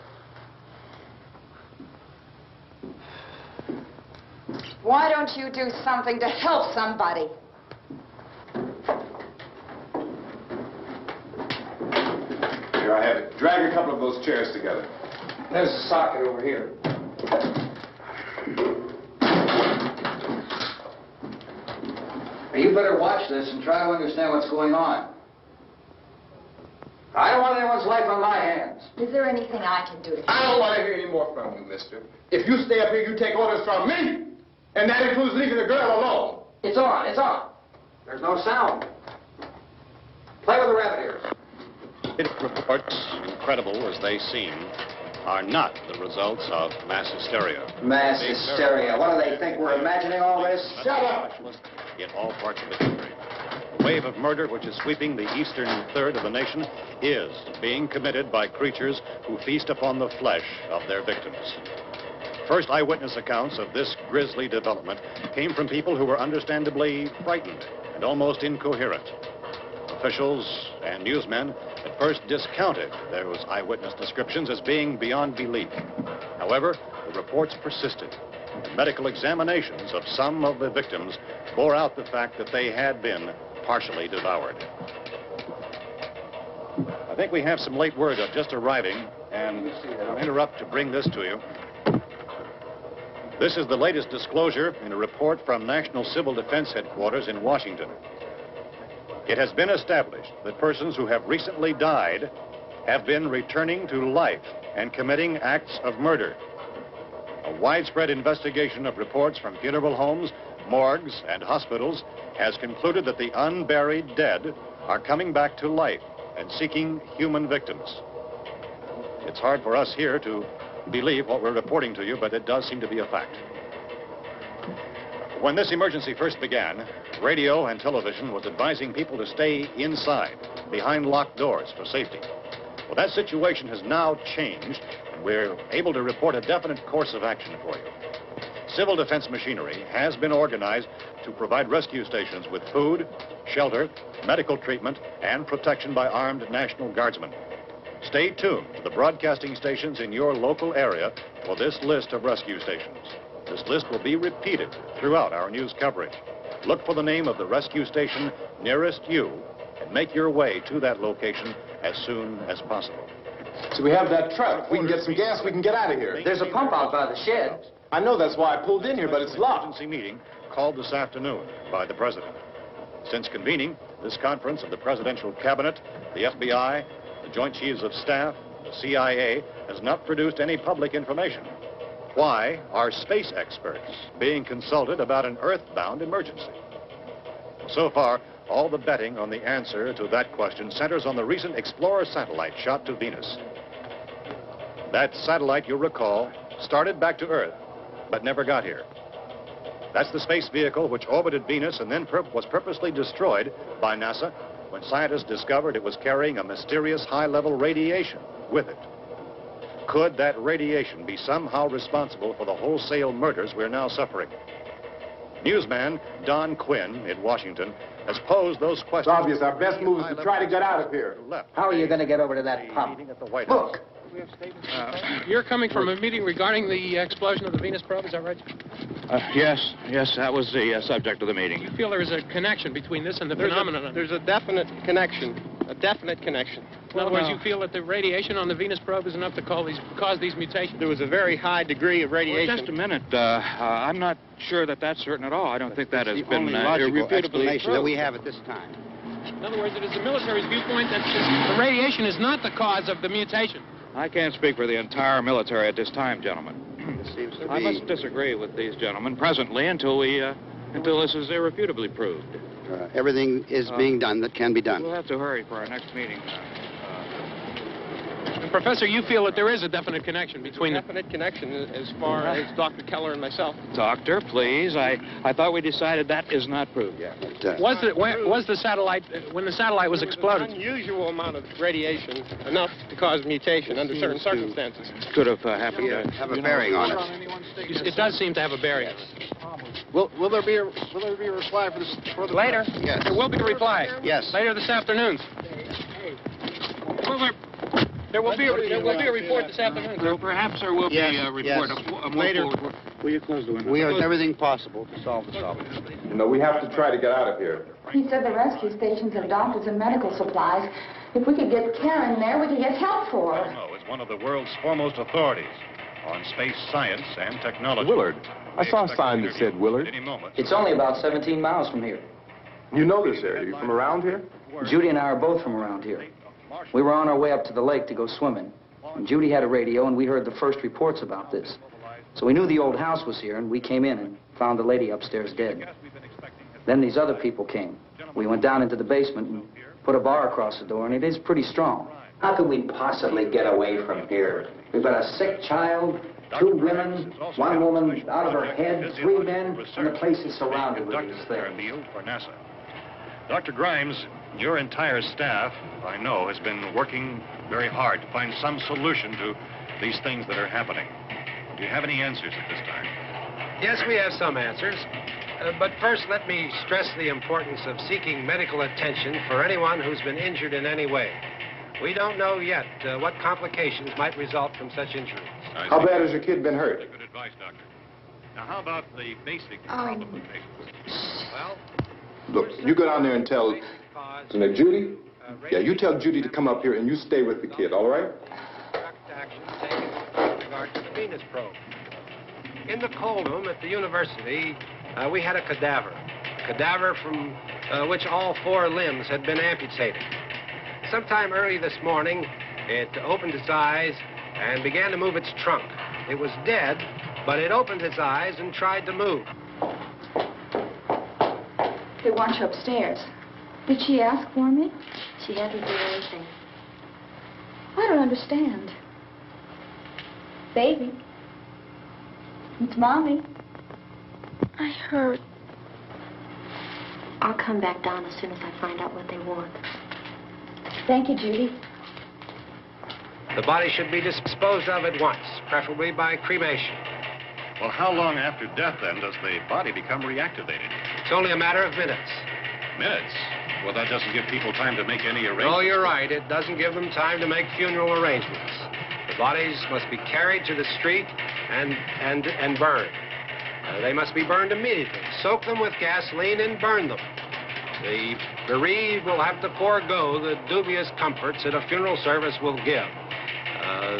Why don't you do something to help somebody? Here, I have it. Drag a couple of those chairs together. There's a socket over here. You better watch this and try to understand what's going on. I don't want anyone's life on my hands. Is there anything I can do to help? I don't want to hear any more from you, mister. If you stay up here, you take orders from me. And that includes leaving the girl alone. It's on, it's on. There's no sound. Play with the rabbit ears. Reports, incredible as they seem, are not the results of mass hysteria. Mass hysteria. What do they think? We're imagining all this? Shut up! In all parts of the country. The wave of murder which is sweeping the eastern third of the nation is being committed by creatures who feast upon the flesh of their victims. First eyewitness accounts of this grisly development came from people who were understandably frightened and almost incoherent. Officials and newsmen at first discounted those eyewitness descriptions as being beyond belief. However, the reports persisted. And medical examinations of some of the victims bore out the fact that they had been partially devoured. I think we have some late word of just arriving, and I'll interrupt to bring this to you. This is the latest disclosure in a report from National Civil Defense Headquarters in Washington. It has been established that persons who have recently died have been returning to life and committing acts of murder. A widespread investigation of reports from funeral homes, morgues, and hospitals has concluded that the unburied dead are coming back to life and seeking human victims. It's hard for us here to believe what we're reporting to you, but it does seem to be a fact. When this emergency first began, radio and television was advising people to stay inside, behind locked doors for safety. Well, that situation has now changed, and we're able to report a definite course of action for you. Civil defense machinery has been organized to provide rescue stations with food, shelter, medical treatment, and protection by armed National Guardsmen. Stay tuned to the broadcasting stations in your local area for this list of rescue stations. This list will be repeated throughout our news coverage. Look for the name of the rescue station nearest you and make your way to that location as soon as possible. So we have that truck. If we can get some gas, we can get out of here. There's a pump out by the shed. I know, that's why I pulled in here, but it's locked. Emergency meeting called this afternoon by the President. Since convening this conference of the Presidential Cabinet, the FBI, the Joint Chiefs of Staff, the CIA has not produced any public information. Why are space experts being consulted about an earthbound emergency? So far, all the betting on the answer to that question centers on the recent Explorer satellite shot to Venus. That satellite, you'll recall, started back to Earth, but never got here. That's the space vehicle which orbited Venus and then was purposely destroyed by NASA when scientists discovered it was carrying a mysterious high-level radiation with it. Could that radiation be somehow responsible for the wholesale murders we're now suffering? Newsman Don Quinn in Washington has posed those questions. It's obvious our best move is to try to get out of here. How are you going to get over to that pump? At the White House. Look! You're coming from a meeting regarding the explosion of the Venus probe, is that right? Yes, that was the subject of the meeting. You feel there is a connection between this and the phenomenon? There's a definite connection. In other words, you feel that the radiation on the Venus probe is enough to cause these mutations? There was a very high degree of radiation. Well, just a minute. I'm not sure that that's certain at all. I don't think that has been irrefutably explanation that we have at this time. In other words, it is the military's viewpoint that the radiation is not the cause of the mutation. I can't speak for the entire military at this time, gentlemen. This seems to I must disagree with these gentlemen presently until this is irrefutably proved. everything is being done that can be done. We'll have to hurry for our next meeting. Professor, you feel that there is a definite connection between a definite connection as far as Dr. Keller and myself. Doctor, please. I thought we decided that is not proved yet. Was the satellite, when the satellite was exploded? An unusual amount of radiation, enough to cause mutation under certain circumstances. Could have happened. Have a bearing on it. It does seem to have a bearing. Will there be a reply for this? Later? Yes. There will be a reply. Yes. Later this afternoon. There will be a report this afternoon. Perhaps there will be a report. Yes. Later. Will you close the window? We are everything possible to solve the problem. You know, we have to try to get out of here. He said the rescue stations have doctors and medical supplies. If we could get care in there, we could get help for her. No, is one of the world's foremost authorities on space science and technology. Willard. I saw a sign that said Willard. Any moment. It's only about 17 miles from here. You know this area. You from around here? Judy and I are both from around here. We were on our way up to the lake to go swimming. And Judy had a radio, and we heard the first reports about this. So we knew the old house was here, and we came in and found the lady upstairs dead. Then these other people came. We went down into the basement and put a bar across the door, and it is pretty strong. How could we possibly get away from here? We've got a sick child, 2 women, 1 woman out of her head, 3 men, and the place is surrounded with these things. For NASA. Dr. Grimes, your entire staff, I know, has been working very hard to find some solution to these things that are happening. Do you have any answers at this time? Yes, we have some answers. But first, let me stress the importance of seeking medical attention for anyone who's been injured in any way. We don't know yet what complications might result from such injuries. How bad has your kid been hurt? Good advice, Doctor. Now, how about the basic problem with patients? Well, Look, you go down there and tell Judy. Yeah, you tell Judy to come up here and you stay with the kid, all right? direct action taken with regard to the Venus probe. In the cold room at the university, we had a cadaver from which all 4 limbs had been amputated. Sometime early this morning, it opened its eyes and began to move its trunk. It was dead, but it opened its eyes and tried to move. They want you upstairs. Did she ask for me? She hasn't done anything. I don't understand. Baby. It's Mommy. I heard. I'll come back down as soon as I find out what they want. Thank you, Judy. The body should be disposed of at once, preferably by cremation. Well, how long after death, then, does the body become reactivated? It's only a matter of minutes. Minutes? Well, that doesn't give people time to make any arrangements. No, you're right. It doesn't give them time to make funeral arrangements. The bodies must be carried to the street and burned. They must be burned immediately. Soak them with gasoline and burn them. The bereaved will have to forego the dubious comforts that a funeral service will give.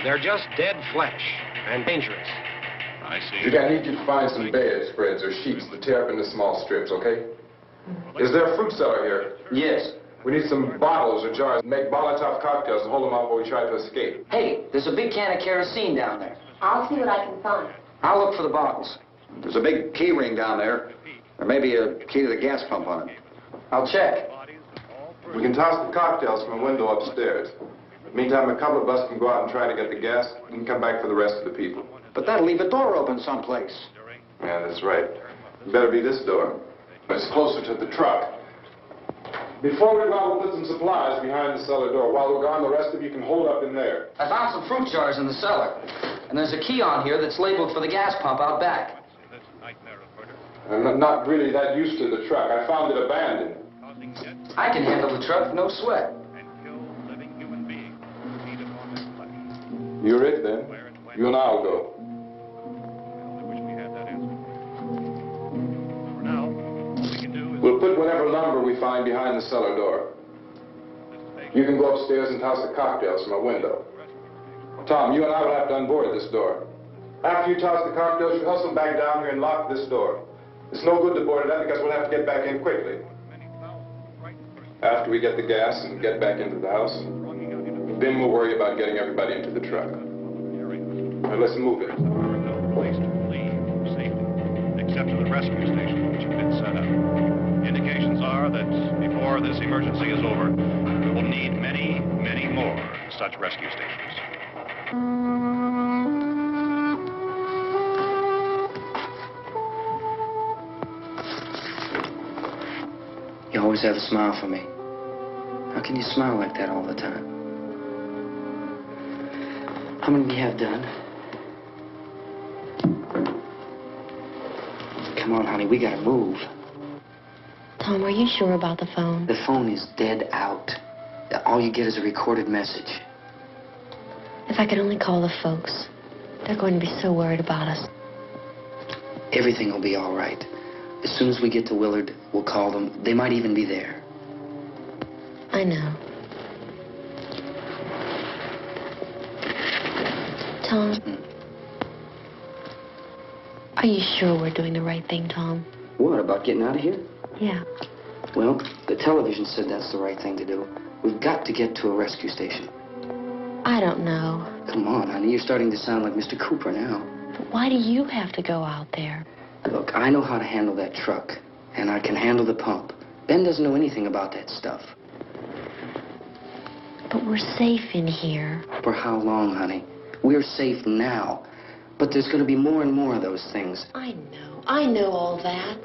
They're just dead flesh and dangerous. I see. Judy, I need you to find some bedspreads or sheets to tear up into small strips, okay? Is there a fruit cellar here? Yes. We need some bottles or jars. Make Molotov cocktails and hold them out while we try to escape. Hey, there's a big can of kerosene down there. I'll see what I can find. I'll look for the bottles. There's a big key ring down there. There may be a key to the gas pump on it. I'll check. We can toss the cocktails from a window upstairs. Meantime, a couple of us can go out and try to get the gas. We can come back for the rest of the people. But that'll leave a door open someplace. Yeah, that's right. It better be this door. It's closer to the truck. Before we go out, we'll put some supplies behind the cellar door. While we're gone, the rest of you can hold up in there. I found some fruit jars in the cellar. And there's a key on here that's labeled for the gas pump out back. I'm not really that used to the truck. I found it abandoned. I can handle the truck, no sweat. You're it, then. You and I'll go. We'll put whatever lumber we find behind the cellar door. You can go upstairs and toss the cocktails from a window. Tom, you and I will have to unboard this door. After you toss the cocktails, you hustle back down here and lock this door. It's no good to board it up because we'll have to get back in quickly. After we get the gas and get back into the house, then we'll worry about getting everybody into the truck. Now, let's move it. No place to leave safely, except to the rescue station, which has been set up. Indications are that before this emergency is over, we will need many, many more such rescue stations. You always have a smile for me. How can you smile like that all the time? How many do you have done? Come on, honey, we gotta move. Tom, are you sure about the phone? The phone is dead out. All you get is a recorded message. If I could only call the folks. They're going to be so worried about us. Everything will be all right. As soon as we get to Willard, we'll call them. They might even be there. I know. Tom, are you sure we're doing the right thing, Tom? What, about getting out of here? Yeah. Well, the television said that's the right thing to do. We've got to get to a rescue station. I don't know. Come on, honey, you're starting to sound like Mr. Cooper now. But why do you have to go out there? Look, I know how to handle that truck, and I can handle the pump. Ben doesn't know anything about that stuff. But we're safe in here. For how long, honey? We're safe now. But there's going to be more and more of those things. I know. I know all that.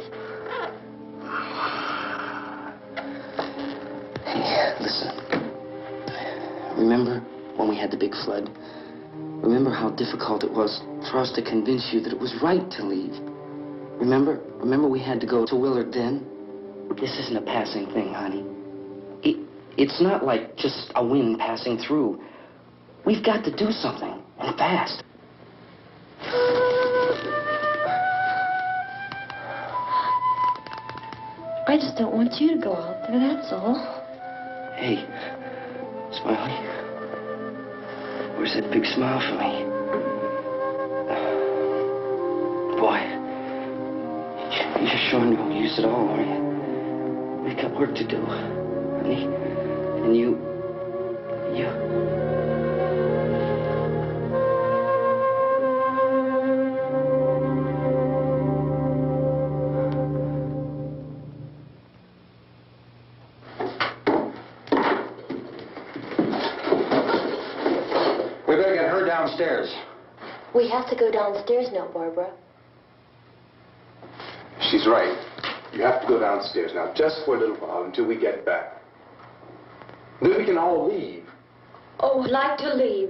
Hey, listen. Remember when we had the big flood? Remember how difficult it was for us to convince you that it was right to leave? Remember? Remember we had to go to Willard then? This isn't a passing thing, honey. It's not like just a wind passing through. We've got to do something, and fast. I just don't want you to go out there, that's all. Hey, Smiley. Where's that big smile for me? Boy, you're showing no use at all, are you? We've got work to do, honey. And you... downstairs. We have to go downstairs now, Barbara. She's right. You have to go downstairs now, just for a little while, until we get back. Then we can all leave. Oh, I'd like to leave.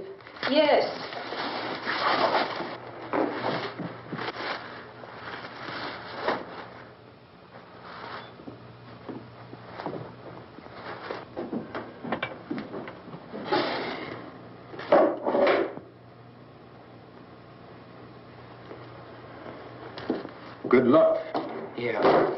Yes. Good luck. Yeah.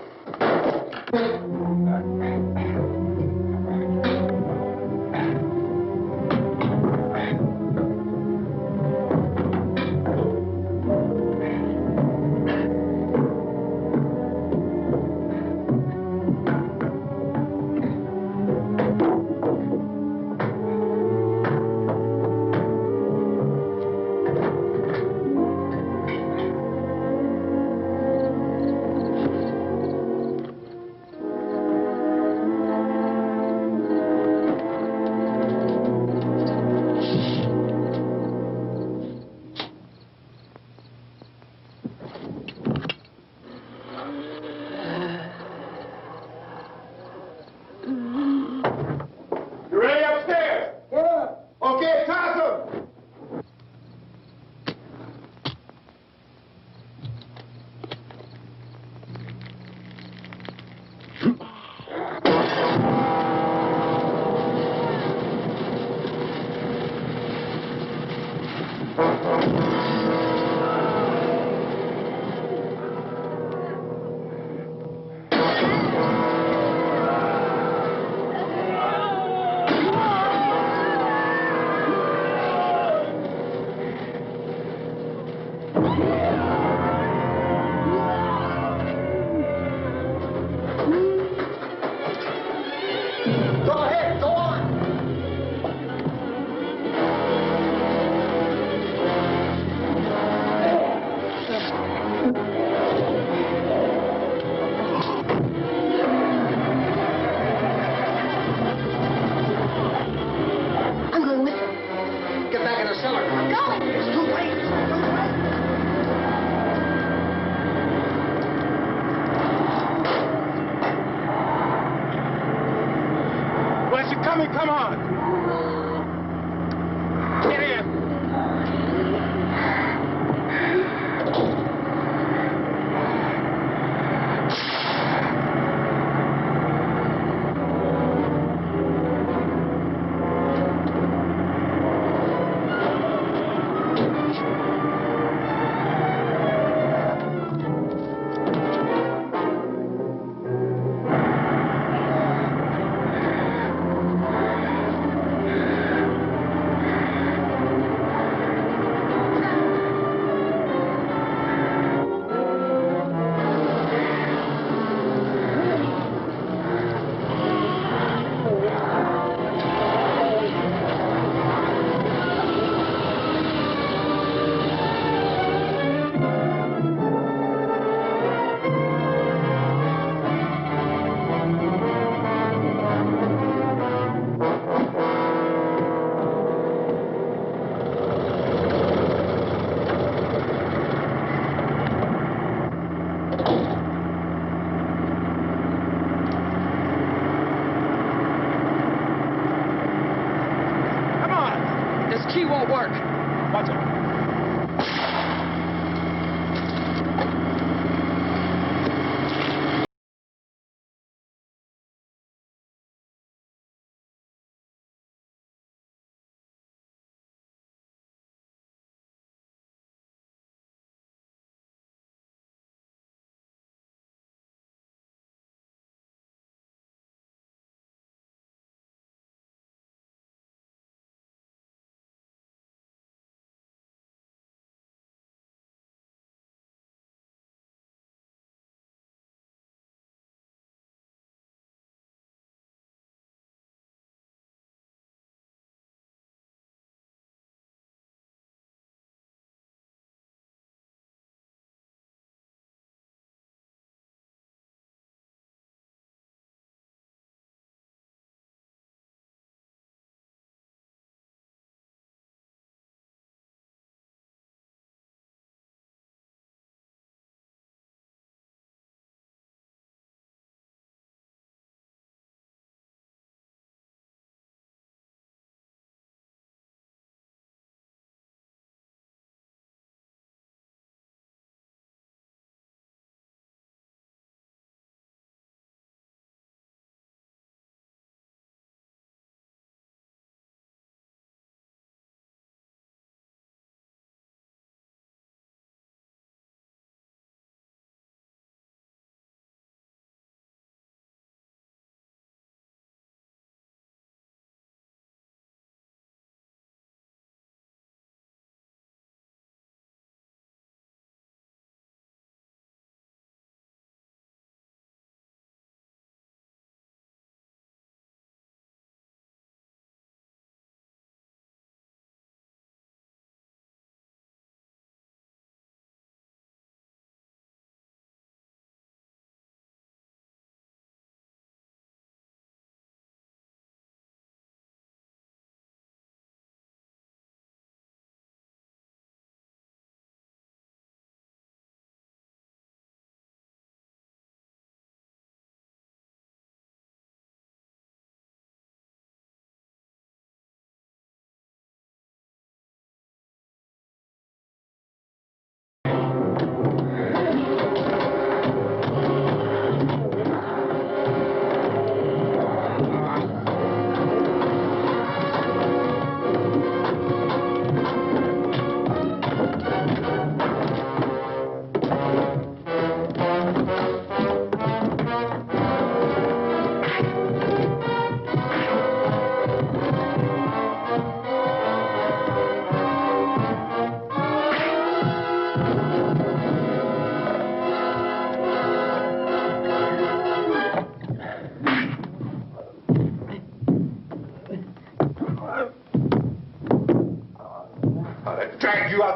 You ready upstairs? Yeah. Okay, toss 'em. Go ahead, go on.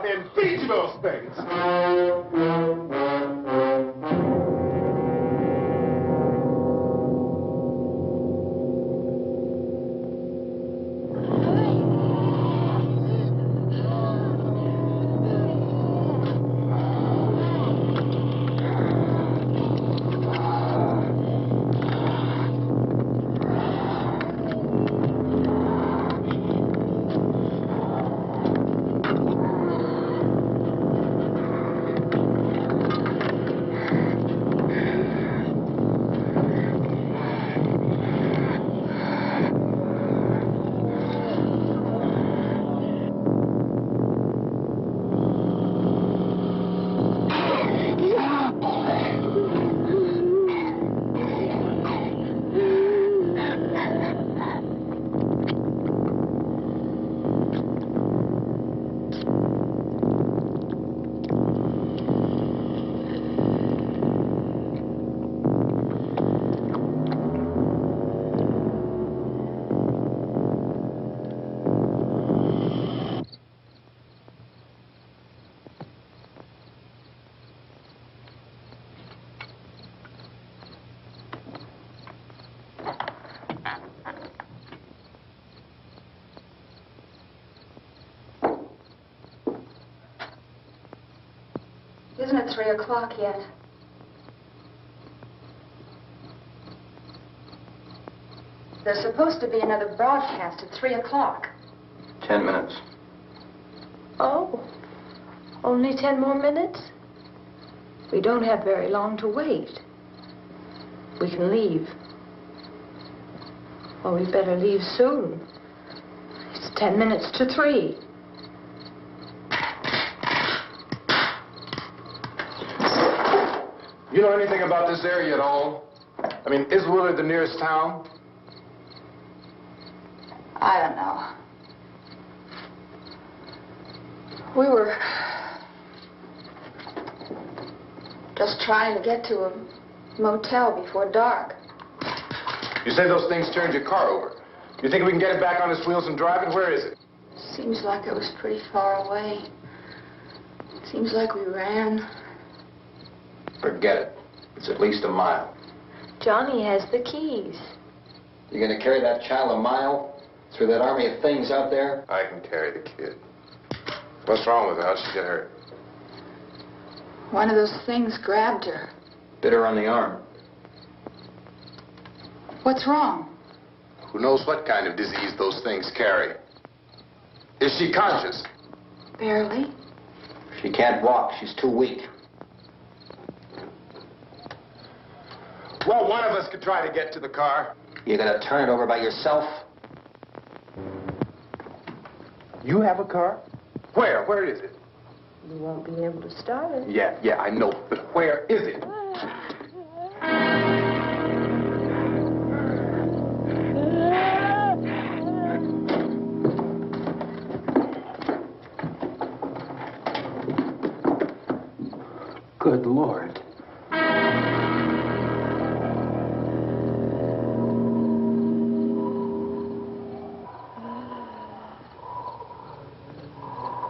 out there and beat you those things. Isn't it 3 o'clock yet? There's supposed to be another broadcast at 3 o'clock. 10 minutes. Oh, only 10 more minutes? We don't have very long to wait. We can leave. Well, we better leave soon. It's 10 minutes to 3. You know anything about this area at all? I mean, is Willard the nearest town? I don't know. We were just trying to get to a motel before dark. You say those things turned your car over. You think we can get it back on its wheels and drive it? Where is it? Seems like it was pretty far away. Seems like we ran. Forget it. It's at least a mile. Johnny has the keys. You gonna carry that child a mile through that army of things out there? I can carry the kid. What's wrong with her? How'd she get hurt? One of those things grabbed her. Bit her on the arm. What's wrong? Who knows what kind of disease those things carry? Is she conscious? Barely. She can't walk. She's too weak. Well, one of us could try to get to the car. You gonna turn it over by yourself? You have a car? Where? Where is it? You won't be able to start it. Yeah, I know. But where is it? Good Lord.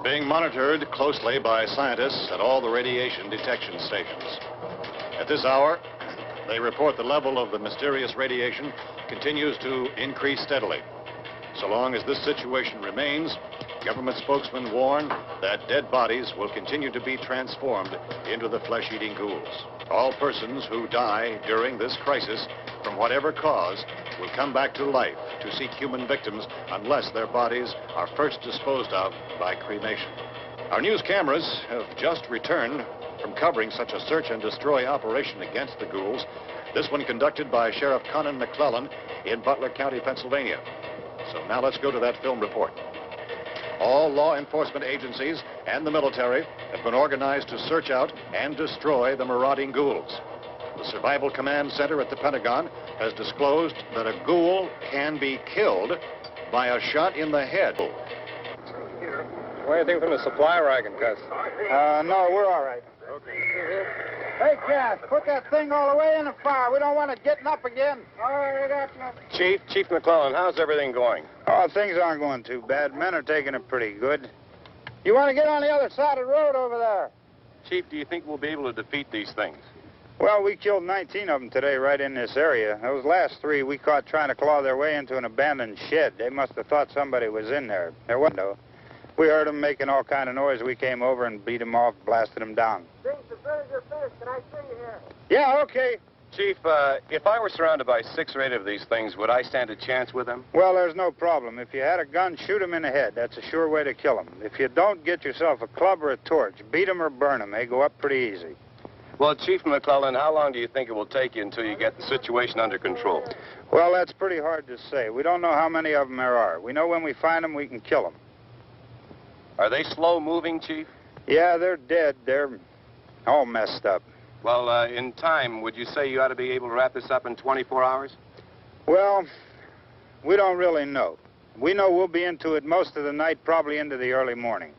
Being monitored closely by scientists at all the radiation detection stations. At this hour, they report the level of the mysterious radiation continues to increase steadily. So long as this situation remains, government spokesmen warn that dead bodies will continue to be transformed into the flesh-eating ghouls. All persons who die during this crisis, from whatever cause, will come back to life to seek human victims unless their bodies are first disposed of by cremation. Our news cameras have just returned from covering such a search and destroy operation against the ghouls, this one conducted by Sheriff Conan McClellan in Butler County, Pennsylvania. So now let's go to that film report. All law enforcement agencies and the military have been organized to search out and destroy the marauding ghouls. The Survival Command Center at the Pentagon has disclosed that a ghoul can be killed by a shot in the head. What do you think from the supply wagon, Gus? No, we're all right. Okay. Hey, Cass, put that thing all the way in the fire. We don't want it getting up again. All right, Chief McClellan, how's everything going? Oh, things aren't going too bad. Men are taking it pretty good. You want to get on the other side of the road over there? Chief, do you think we'll be able to defeat these things? Well, we killed 19 of them today right in this area. Those last 3 we caught trying to claw their way into an abandoned shed. They must have thought somebody was in there. There wasn't, though. We heard them making all kind of noise. We came over and beat them off, blasted them down. Things as good as your fist. Can I see you here? Yeah, okay. Chief, if I were surrounded by 6 or 8 of these things, would I stand a chance with them? Well, there's no problem. If you had a gun, shoot them in the head. That's a sure way to kill them. If you don't, get yourself a club or a torch. Beat them or burn them. They go up pretty easy. Well, Chief McClellan, how long do you think it will take you until you get the situation under control? Well, that's pretty hard to say. We don't know how many of them there are. We know when we find them, we can kill them. Are they slow-moving, Chief? Yeah, they're dead. They're all messed up. Well, in time, would you say you ought to be able to wrap this up in 24 hours? Well, we don't really know. We know we'll be into it most of the night, probably into the early morning.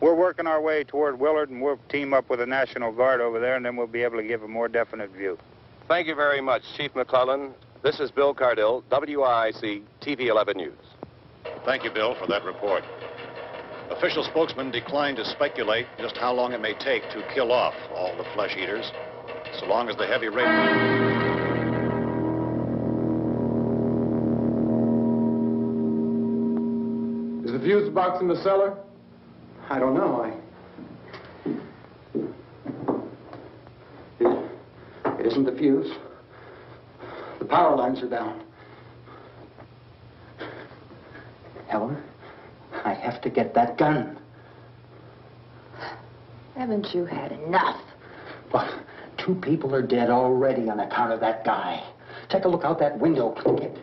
We're working our way toward Willard, and we'll team up with the National Guard over there, and then we'll be able to give a more definite view. Thank you very much, Chief McClellan. This is Bill Cardill, WIC TV 11 News. Thank you, Bill, for that report. Official spokesman declined to speculate just how long it may take to kill off all the flesh eaters, so long as the heavy rain... Is the fuse box in the cellar? I don't know. It isn't the fuse. The power lines are down. Helen, I have to get that gun. Haven't you had enough? But 2 people are dead already on account of that guy. Take a look out that window, Plunkett.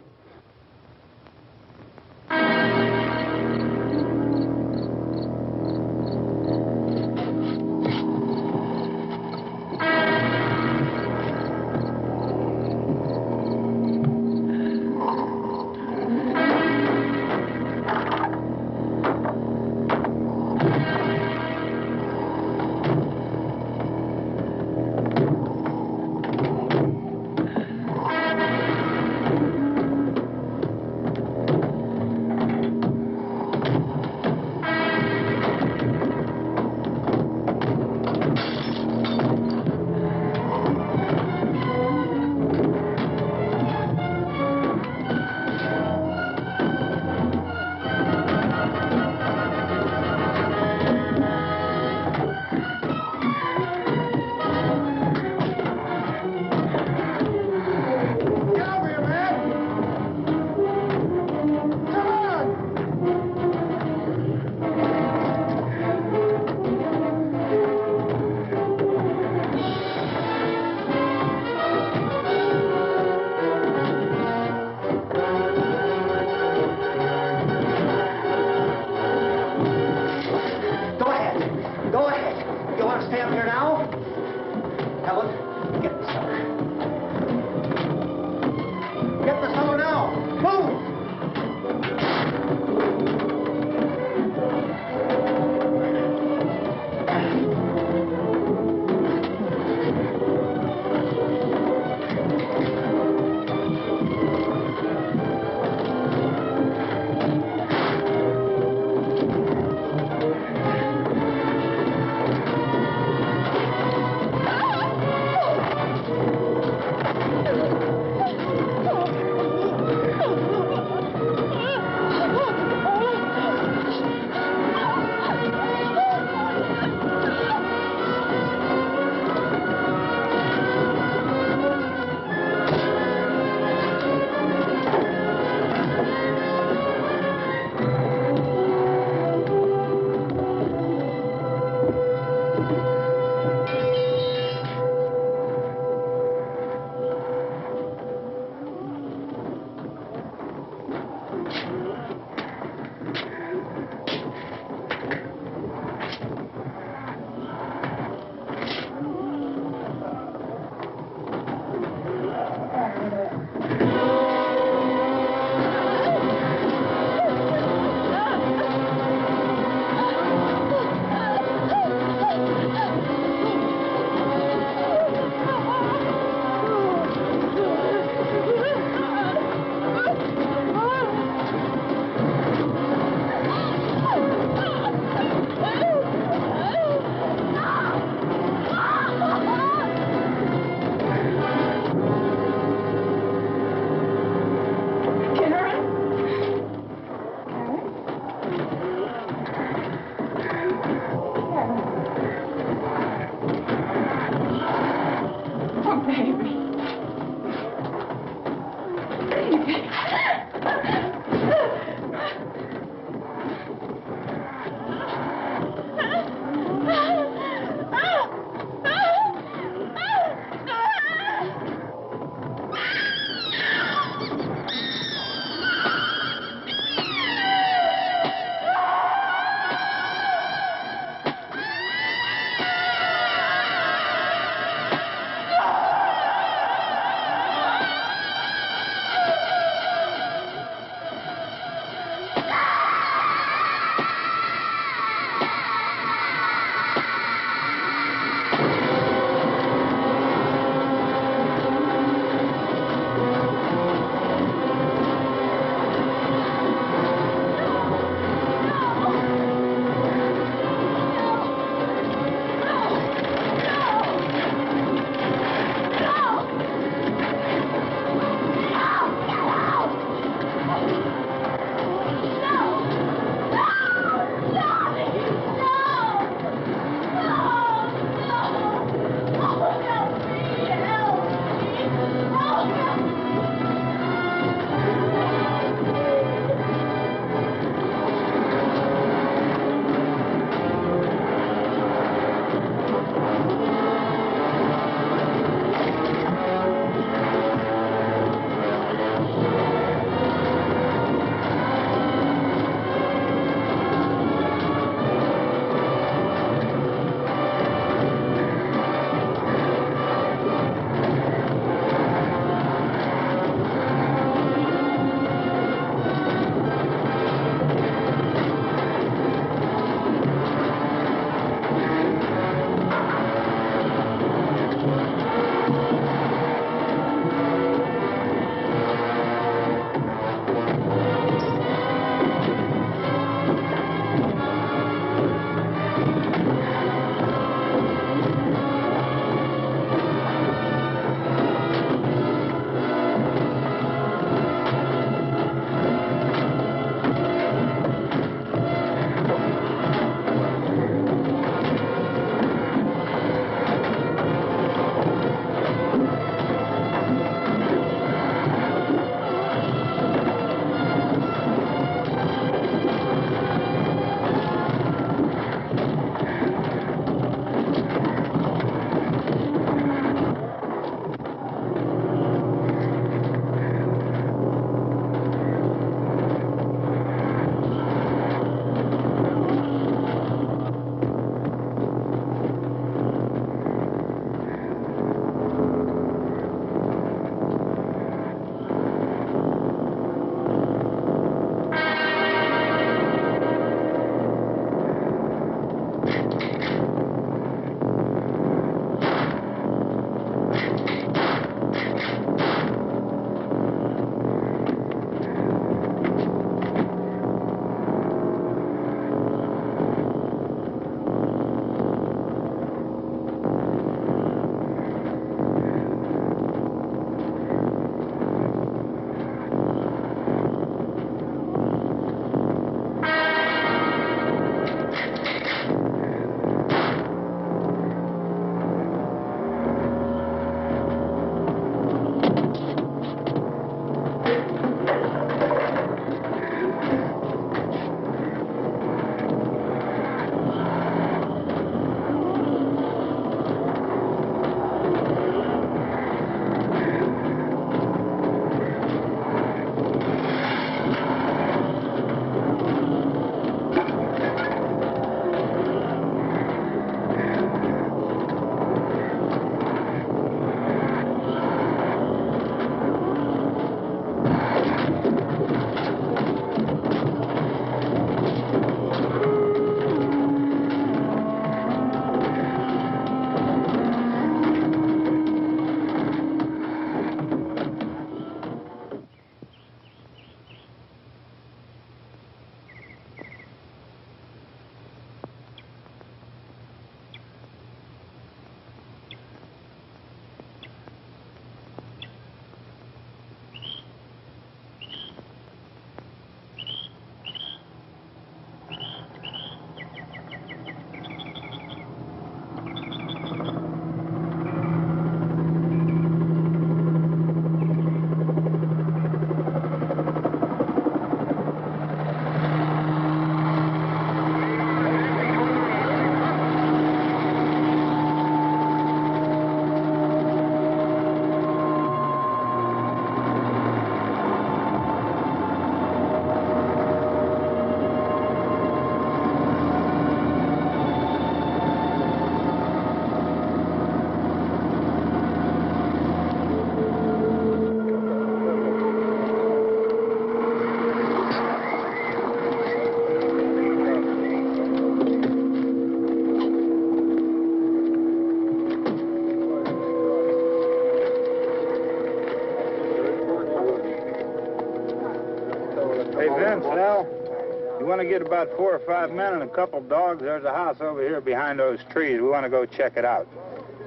only get about 4 or 5 men and a couple dogs, there's a house over here behind those trees. We want to go check it out.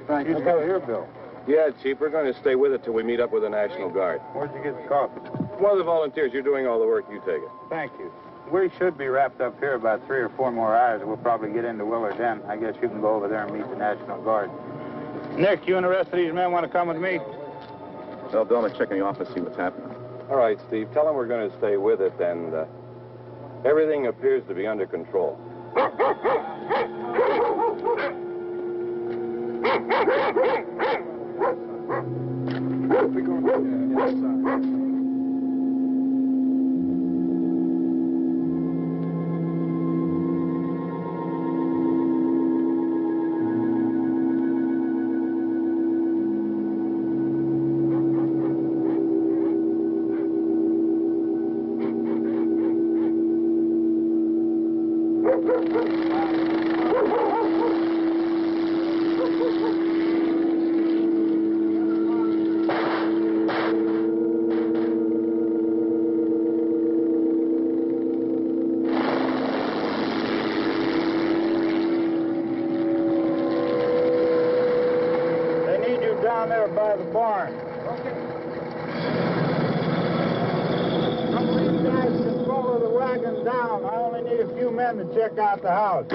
Thank you. Go here, Bill. Yeah, Chief, we're going to stay with it till we meet up with the National Guard. Where'd you get the coffee? One of the volunteers, you're doing all the work, you take it. Thank you. We should be wrapped up here about 3 or 4 more hours. We'll probably get into Willard's End. I guess you can go over there and meet the National Guard. Nick, you and the rest of these men want to come with me? Well, Bill, let's check in the office, see what's happening. All right, Steve, tell them we're going to stay with it, and everything appears to be under control. Down there by the barn. Okay. Some of these guys can follow the wagon down. I only need a few men to check out the house.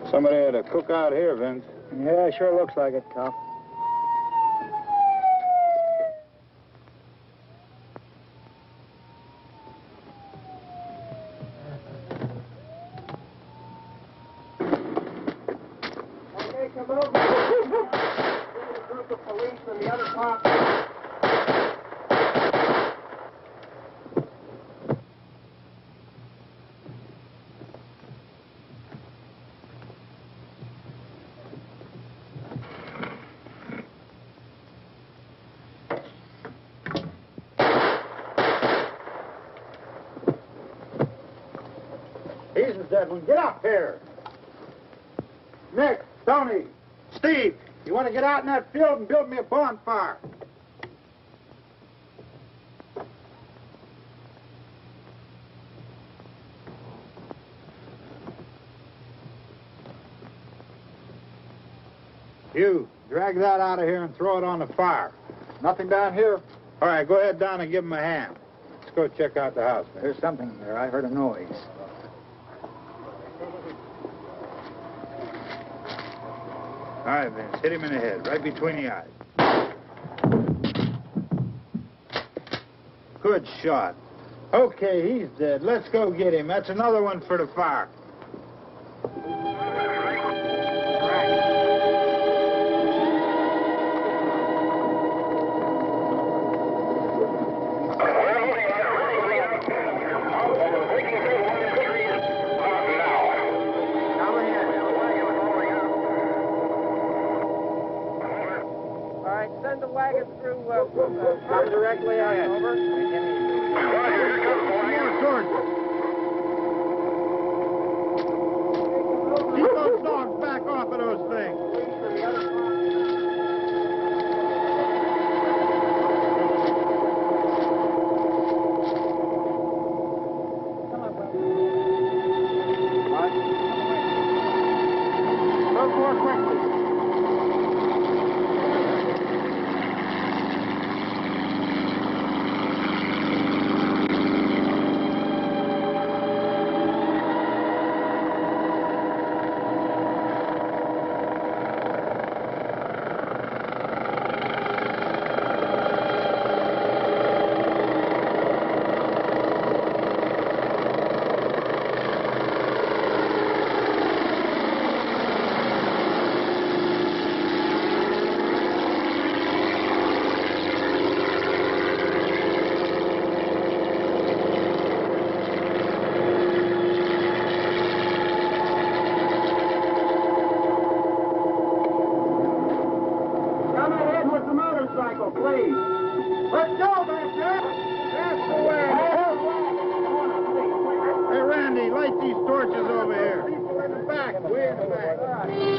Somebody had a cookout here, Vince. Yeah, sure looks like it, Cop. He's the dead one. Get up here. Nick, Tony, Steve, you want to get out in that field and build me a bonfire? You, drag that out of here and throw it on the fire. Nothing down here? All right, go ahead down and give him a hand. Let's go check out the house, man. There's something there. I heard a noise. All right, Vince, hit him in the head, right between the eyes. Good shot. Okay, he's dead. Let's go get him. That's another one for the fire. Come directly ahead. Over. Keep those dogs back off of those things. Go more quickly. Hey, Randy, light these torches over here. People in the back, way in the back.